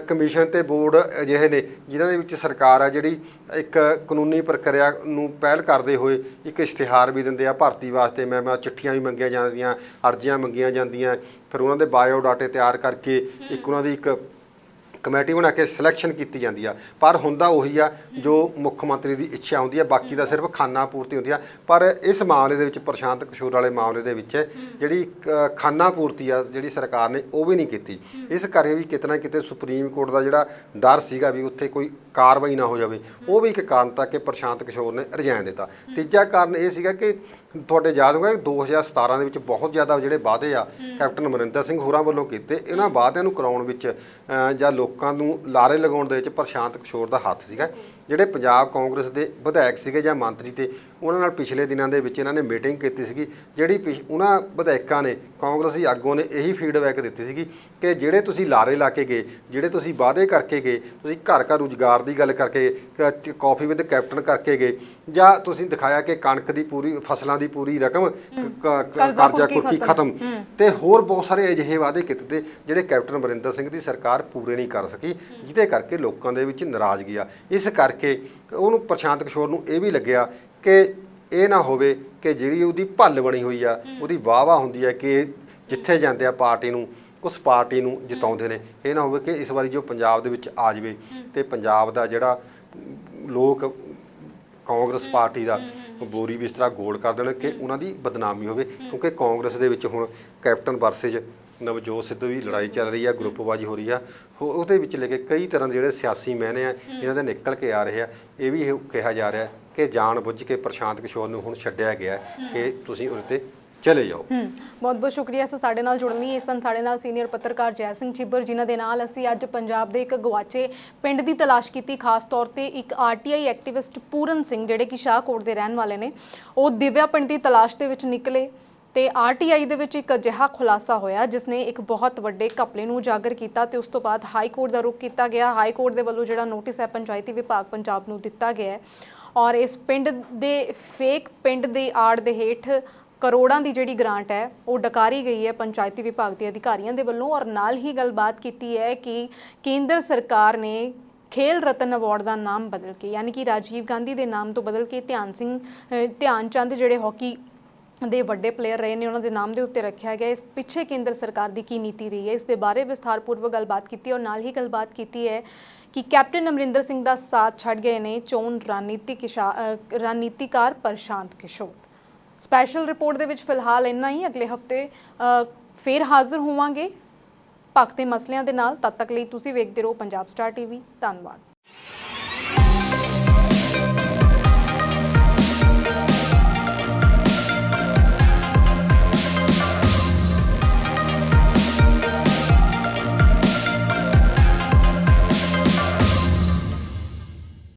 ਕਮਿਸ਼ਨ ਤੇ ਬੋਰਡ ਅਜਿਹੇ ਨੇ ਜਿਨ੍ਹਾਂ ਦੇ ਵਿੱਚ ਸਰਕਾਰ ਆ ਜਿਹੜੀ ਇੱਕ ਕਾਨੂੰਨੀ ਪ੍ਰਕਿਰਿਆ ਨੂੰ ਪਹਿਲ ਕਰਦੇ ਹੋਏ ਇੱਕ ਇਸ਼ਤਿਹਾਰ ਵੀ ਦਿੰਦੇ ਆ ਭਰਤੀ ਵਾਸਤੇ। ਮੈਂ ਚਿੱਠੀਆਂ ਵੀ ਮੰਗੀਆਂ ਜਾਂਦੀਆਂ, ਅਰਜ਼ੀਆਂ ਮੰਗੀਆਂ ਜਾਂਦੀਆਂ, ਫਿਰ ਉਹਨਾਂ ਦੇ ਬਾਇਓਡਾਟੇ ਤਿਆਰ ਕਰਕੇ ਇੱਕ ਉਹਨਾਂ ਦੀ ਇੱਕ ਕਮੇਟੀ ਬਣਾ ਕੇ ਸਿਲੈਕਸ਼ਨ ਕੀਤੀ ਜਾਂਦੀ ਆ। ਪਰ ਹੁੰਦਾ ਉਹੀ ਆ ਜੋ ਮੁੱਖ ਮੰਤਰੀ ਦੀ ਇੱਛਾ ਹੁੰਦੀ ਆ, ਬਾਕੀ ਦਾ ਸਿਰਫ ਖਾਨਾ ਪੂਰਤੀ ਹੁੰਦੀ ਆ। ਪਰ ਇਸ ਮਾਮਲੇ ਦੇ ਵਿੱਚ, ਪ੍ਰਸ਼ਾਂਤ ਕਿਸ਼ੋਰ ਵਾਲੇ ਮਾਮਲੇ ਦੇ ਵਿੱਚ ਜਿਹੜੀ ਖਾਨਾ ਪੂਰਤੀ ਆ ਜਿਹੜੀ ਸਰਕਾਰ ਨੇ ਉਹ ਵੀ ਨਹੀਂ ਕੀਤੀ। ਇਸ ਕਰਕੇ ਵੀ ਕਿਤੇ ਨਾ ਕਿਤੇ ਸੁਪਰੀਮ ਕੋਰਟ ਦਾ ਜਿਹੜਾ ਡਰ ਸੀਗਾ ਵੀ ਉੱਥੇ ਕੋਈ ਕਾਰਵਾਈ ਨਾ ਹੋ ਜਾਵੇ, ਉਹ ਵੀ ਇੱਕ ਕਾਰਨ ਤਾਂ ਕਿ ਪ੍ਰਸ਼ਾਂਤ ਕਿਸ਼ੋਰ ਨੇ ਰਿਜ਼ਾਈਨ ਦਿੱਤਾ। ਤੀਜਾ ਕਾਰਨ ਇਹ ਸੀਗਾ ਕਿ ਤੁਹਾਡੇ ਯਾਦ ਹੋਗਾ 2017 ਦੇ ਵਿੱਚ ਬਹੁਤ ਜ਼ਿਆਦਾ ਜਿਹੜੇ ਵਾਅਦੇ ਆ ਕੈਪਟਨ ਅਮਰਿੰਦਰ ਸਿੰਘ ਹੋਰਾਂ ਵੱਲੋਂ ਕੀਤੇ, ਇਹਨਾਂ ਵਾਅਦਿਆਂ ਨੂੰ ਕਰਾਉਣ ਵਿੱਚ ਜਾਂ ਲੋਕਾਂ ਨੂੰ ਲਾਰੇ ਲਗਾਉਣ ਦੇ ਵਿੱਚ ਪ੍ਰਸ਼ਾਂਤ ਕਿਸ਼ੋਰ ਦਾ ਹੱਥ ਸੀਗਾ। ਜਿਹੜੇ ਪੰਜਾਬ ਕਾਂਗਰਸ ਦੇ ਵਿਧਾਇਕ ਸੀਗੇ ਜਾਂ ਮੰਤਰੀ ਤੇ ਉਹਨਾਂ ਨਾਲ ਪਿਛਲੇ ਦਿਨਾਂ ਦੇ ਵਿੱਚ ਇਹਨਾਂ ਨੇ ਮੀਟਿੰਗ ਕੀਤੀ ਸੀਗੀ। ਜਿਹੜੀ ਉਹਨਾਂ ਵਿਧਾਇਕਾਂ ਨੇ, ਕਾਂਗਰਸੀ ਆਗੂਆਂ ਨੇ ਇਹੀ ਫੀਡਬੈਕ ਦਿੱਤੀ ਸੀਗੀ ਕਿ ਜਿਹੜੇ ਤੁਸੀਂ ਲਾਰੇ ਲਾ ਕੇ ਗਏ, ਜਿਹੜੇ ਤੁਸੀਂ ਵਾਅਦੇ ਕਰਕੇ ਗਏ, ਤੁਸੀਂ ਘਰ ਘਰ ਰੁਜ਼ਗਾਰ ਦੀ ਗੱਲ ਕਰਕੇ, ਕਾਫੀ ਵਿਦ ਕੈਪਟਨ ਕਰਕੇ ਗਏ, ਜਾਂ ਤੁਸੀਂ ਦਿਖਾਇਆ ਕਿ ਕਣਕ ਦੀ ਪੂਰੀ, ਫਸਲਾਂ ਦੀ ਪੂਰੀ ਰਕਮ, ਕਰਜ਼ਾ ਕੁਰਕੀ ਖਤਮ, ਤੇ ਹੋਰ ਬਹੁਤ ਸਾਰੇ ਅਜਿਹੇ ਵਾਅਦੇ ਕੀਤੇ ਤੇ ਜਿਹੜੇ ਕੈਪਟਨ ਅਮਰਿੰਦਰ ਸਿੰਘ ਦੀ ਸਰਕਾਰ ਪੂਰੇ ਨਹੀਂ ਕਰ ਸਕੀ, ਜਿਹਦੇ ਕਰਕੇ ਲੋਕਾਂ ਦੇ ਵਿੱਚ ਨਾਰਾਜ਼ਗੀ ਆ। ਇਸ ਕਰਕੇ ਉਹਨੂੰ ਪ੍ਰਸ਼ਾਂਤ ਕਿਸ਼ੋਰ ਨੂੰ ਇਹ ਵੀ ਲੱਗਿਆ ਕਿ ਇਹ ਨਾ ਹੋਵੇ ਕਿ ਜਿਹੜੀ ਉਹਦੀ ਭੱਲ ਬਣੀ ਹੋਈ ਆ, ਉਹਦੀ ਵਾਹ ਹੁੰਦੀ ਹੈ ਕਿ ਜਿੱਥੇ ਜਾਂਦੇ ਆ ਪਾਰਟੀ ਨੂੰ, ਉਸ ਪਾਰਟੀ ਨੂੰ ਜਿਤਾਉਂਦੇ ਨੇ, ਇਹ ਨਾ ਹੋਵੇ ਕਿ ਇਸ ਵਾਰੀ ਜੋ ਪੰਜਾਬ ਦੇ ਵਿੱਚ ਆ ਜਾਵੇ ਤੇ ਪੰਜਾਬ ਦਾ ਜਿਹੜਾ ਲੋਕ ਕਾਂਗਰਸ ਪਾਰਟੀ ਦਾ ਬੋਰੀ ਬਿਸਤਰਾ ਗੋਲ ਕਰ ਦੇਣ ਕਿ ਉਹਨਾਂ ਦੀ ਬਦਨਾਮੀ ਹੋਵੇ। ਕਿਉਂਕਿ ਕਾਂਗਰਸ ਦੇ ਵਿੱਚ ਹੁਣ ਕੈਪਟਨ ਵਰਸੇਜ ਨਵਜੋਤ ਸਿੱਧੂ ਦੀ ਲੜਾਈ ਚੱਲ ਰਹੀ ਆ, ਗਰੁੱਪਬਾਜ਼ੀ ਹੋ ਰਹੀ ਆ, ਉਹਦੇ ਵਿੱਚ ਲੈ ਕੇ ਕਈ ਤਰ੍ਹਾਂ ਦੇ ਜਿਹੜੇ ਸਿਆਸੀ ਮਹਿਨੇ ਆ ਇਹਨਾਂ ਦੇ ਨਿਕਲ ਕੇ ਆ ਰਹੇ ਆ। ਇਹ ਵੀ ਇਹ ਕਿਹਾ ਜਾ ਰਿਹਾ ਕਿ ਜਾਣ ਬੁੱਝ ਕੇ ਪ੍ਰਸ਼ਾਂਤ ਕਿਸ਼ੋਰ ਨੂੰ ਹੁਣ ਛੱਡਿਆ ਗਿਆ ਕਿ ਤੁਸੀਂ ਉਹਦੇ ਤੇ ਚਲੇ ਜਾਓ। ਬਹੁਤ ਬਹੁਤ ਸ਼ੁਕਰੀਆ ਸਰ ਸਾਡੇ ਨਾਲ ਜੁੜਨ ਲਈ। ਇਸ ਸਨ ਸਾਡੇ ਨਾਲ ਸੀਨੀਅਰ ਪੱਤਰਕਾਰ ਜੈ ਸਿੰਘ ਚਿੱਬਰ, ਜਿਨ੍ਹਾਂ ਦੇ ਨਾਲ ਅਸੀਂ ਅੱਜ ਪੰਜਾਬ ਦੇ ਇੱਕ ਗਵਾਚੇ ਪਿੰਡ ਦੀ ਤਲਾਸ਼ ਕੀਤੀ। ਖਾਸ ਤੌਰ ਤੇ ਇੱਕ ਆਰਟੀਆਈ ਐਕਟਿਵਿਸਟ ਪੂਰਨ ਸਿੰਘ ਜਿਹੜੇ ਕਿ ਸ਼ਾਹਕੋਟ ਦੇ ਰਹਿਣ ਵਾਲੇ ਨੇ, ਉਹ ਦਿਵਿਆ ਪਿੰਡ ਦੀ ਤਲਾਸ਼ ਦੇ ਵਿੱਚ ਨਿਕਲੇ ਤੇ ਆਰਟੀਆਈ ਦੇ ਵਿੱਚ ਇੱਕ ਅਜਿਹਾ ਖੁਲਾਸਾ ਹੋਇਆ ਜਿਸ ਨੇ ਇੱਕ ਬਹੁਤ ਵੱਡੇ ਘਪਲੇ ਨੂੰ ਉਜਾਗਰ ਕੀਤਾ ਤੇ ਉਸ ਤੋਂ ਬਾਅਦ ਹਾਈ ਕੋਰਟ ਦਾ ਰੁਖ ਕੀਤਾ ਗਿਆ। ਹਾਈ ਕੋਰਟ ਦੇ ਵੱਲੋਂ ਜਿਹੜਾ ਨੋਟਿਸ ਹੈ ਪੰਚਾਇਤੀ ਵਿਭਾਗ ਪੰਜਾਬ ਨੂੰ ਦਿੱਤਾ ਗਿਆ ਹੈ ਔਰ ਇਸ ਪਿੰਡ ਦੇ ਫੇਕ ਪਿੰਡ ਦੀ ਆੜ ਦੇ ਹੇਠ ਕਰੋੜਾਂ ਦੀ ਜਿਹੜੀ ਗ੍ਰਾਂਟ ਹੈ ਉਹ ਡਕਾਰੀ ਗਈ ਹੈ ਪੰਚਾਇਤੀ ਵਿਭਾਗ ਦੇ ਅਧਿਕਾਰੀਆਂ ਦੇ ਵੱਲੋਂ। ਔਰ ਨਾਲ ਹੀ ਗੱਲਬਾਤ ਕੀਤੀ ਹੈ ਕਿ ਕੇਂਦਰ ਸਰਕਾਰ ਨੇ ਖੇਲ ਰਤਨ ਅਵਾਰਡ ਦਾ ਨਾਮ ਬਦਲ ਕੇ ਯਾਨੀ ਕਿ ਰਾਜੀਵ ਗਾਂਧੀ ਦੇ ਨਾਮ ਤੋਂ ਬਦਲ ਕੇ ਧਿਆਨ ਚੰਦ ਜਿਹੜੇ ਹਾਕੀ ਦੇ ਵੱਡੇ ਪਲੇਅਰ ਰਹੇ ਨੇ ਉਹਨਾਂ ਦੇ ਨਾਮ ਦੇ ਉੱਤੇ ਰੱਖਿਆ ਗਿਆ। ਇਸ ਪਿੱਛੇ ਕੇਂਦਰ ਸਰਕਾਰ ਦੀ ਕੀ ਨੀਤੀ ਰਹੀ ਹੈ ਇਸ ਦੇ ਬਾਰੇ ਵਿਸਥਾਰਪੂਰਵਕ ਗੱਲਬਾਤ ਕੀਤੀ ਔਰ ਨਾਲ ਹੀ ਗੱਲਬਾਤ ਕੀਤੀ ਹੈ ਕਿ ਕੈਪਟਨ ਅਮਰਿੰਦਰ ਸਿੰਘ ਦਾ ਸਾਥ ਛੱਡ ਗਏ ਨੇ ਚੋਣ ਰਣਨੀਤੀਕਾਰ ਪ੍ਰਸ਼ਾਂਤ ਕਿਸ਼ੋਰ। ਸਪੈਸ਼ਲ ਰਿਪੋਰਟ ਦੇ ਵਿੱਚ ਫਿਲਹਾਲ ਇੰਨਾ ਹੀ। ਅਗਲੇ ਹਫਤੇ ਫੇਰ ਹਾਜ਼ਰ ਹੋਵਾਂਗੇ ਭਗਤੇ ਮਸਲਿਆਂ ਦੇ ਨਾਲ। ਤਦ ਤੱਕ ਲਈ ਤੁਸੀਂ ਵੇਖਦੇ ਰਹੋ ਪੰਜਾਬ ਸਟਾਰ ਟੀਵੀ। ਧੰਨਵਾਦ।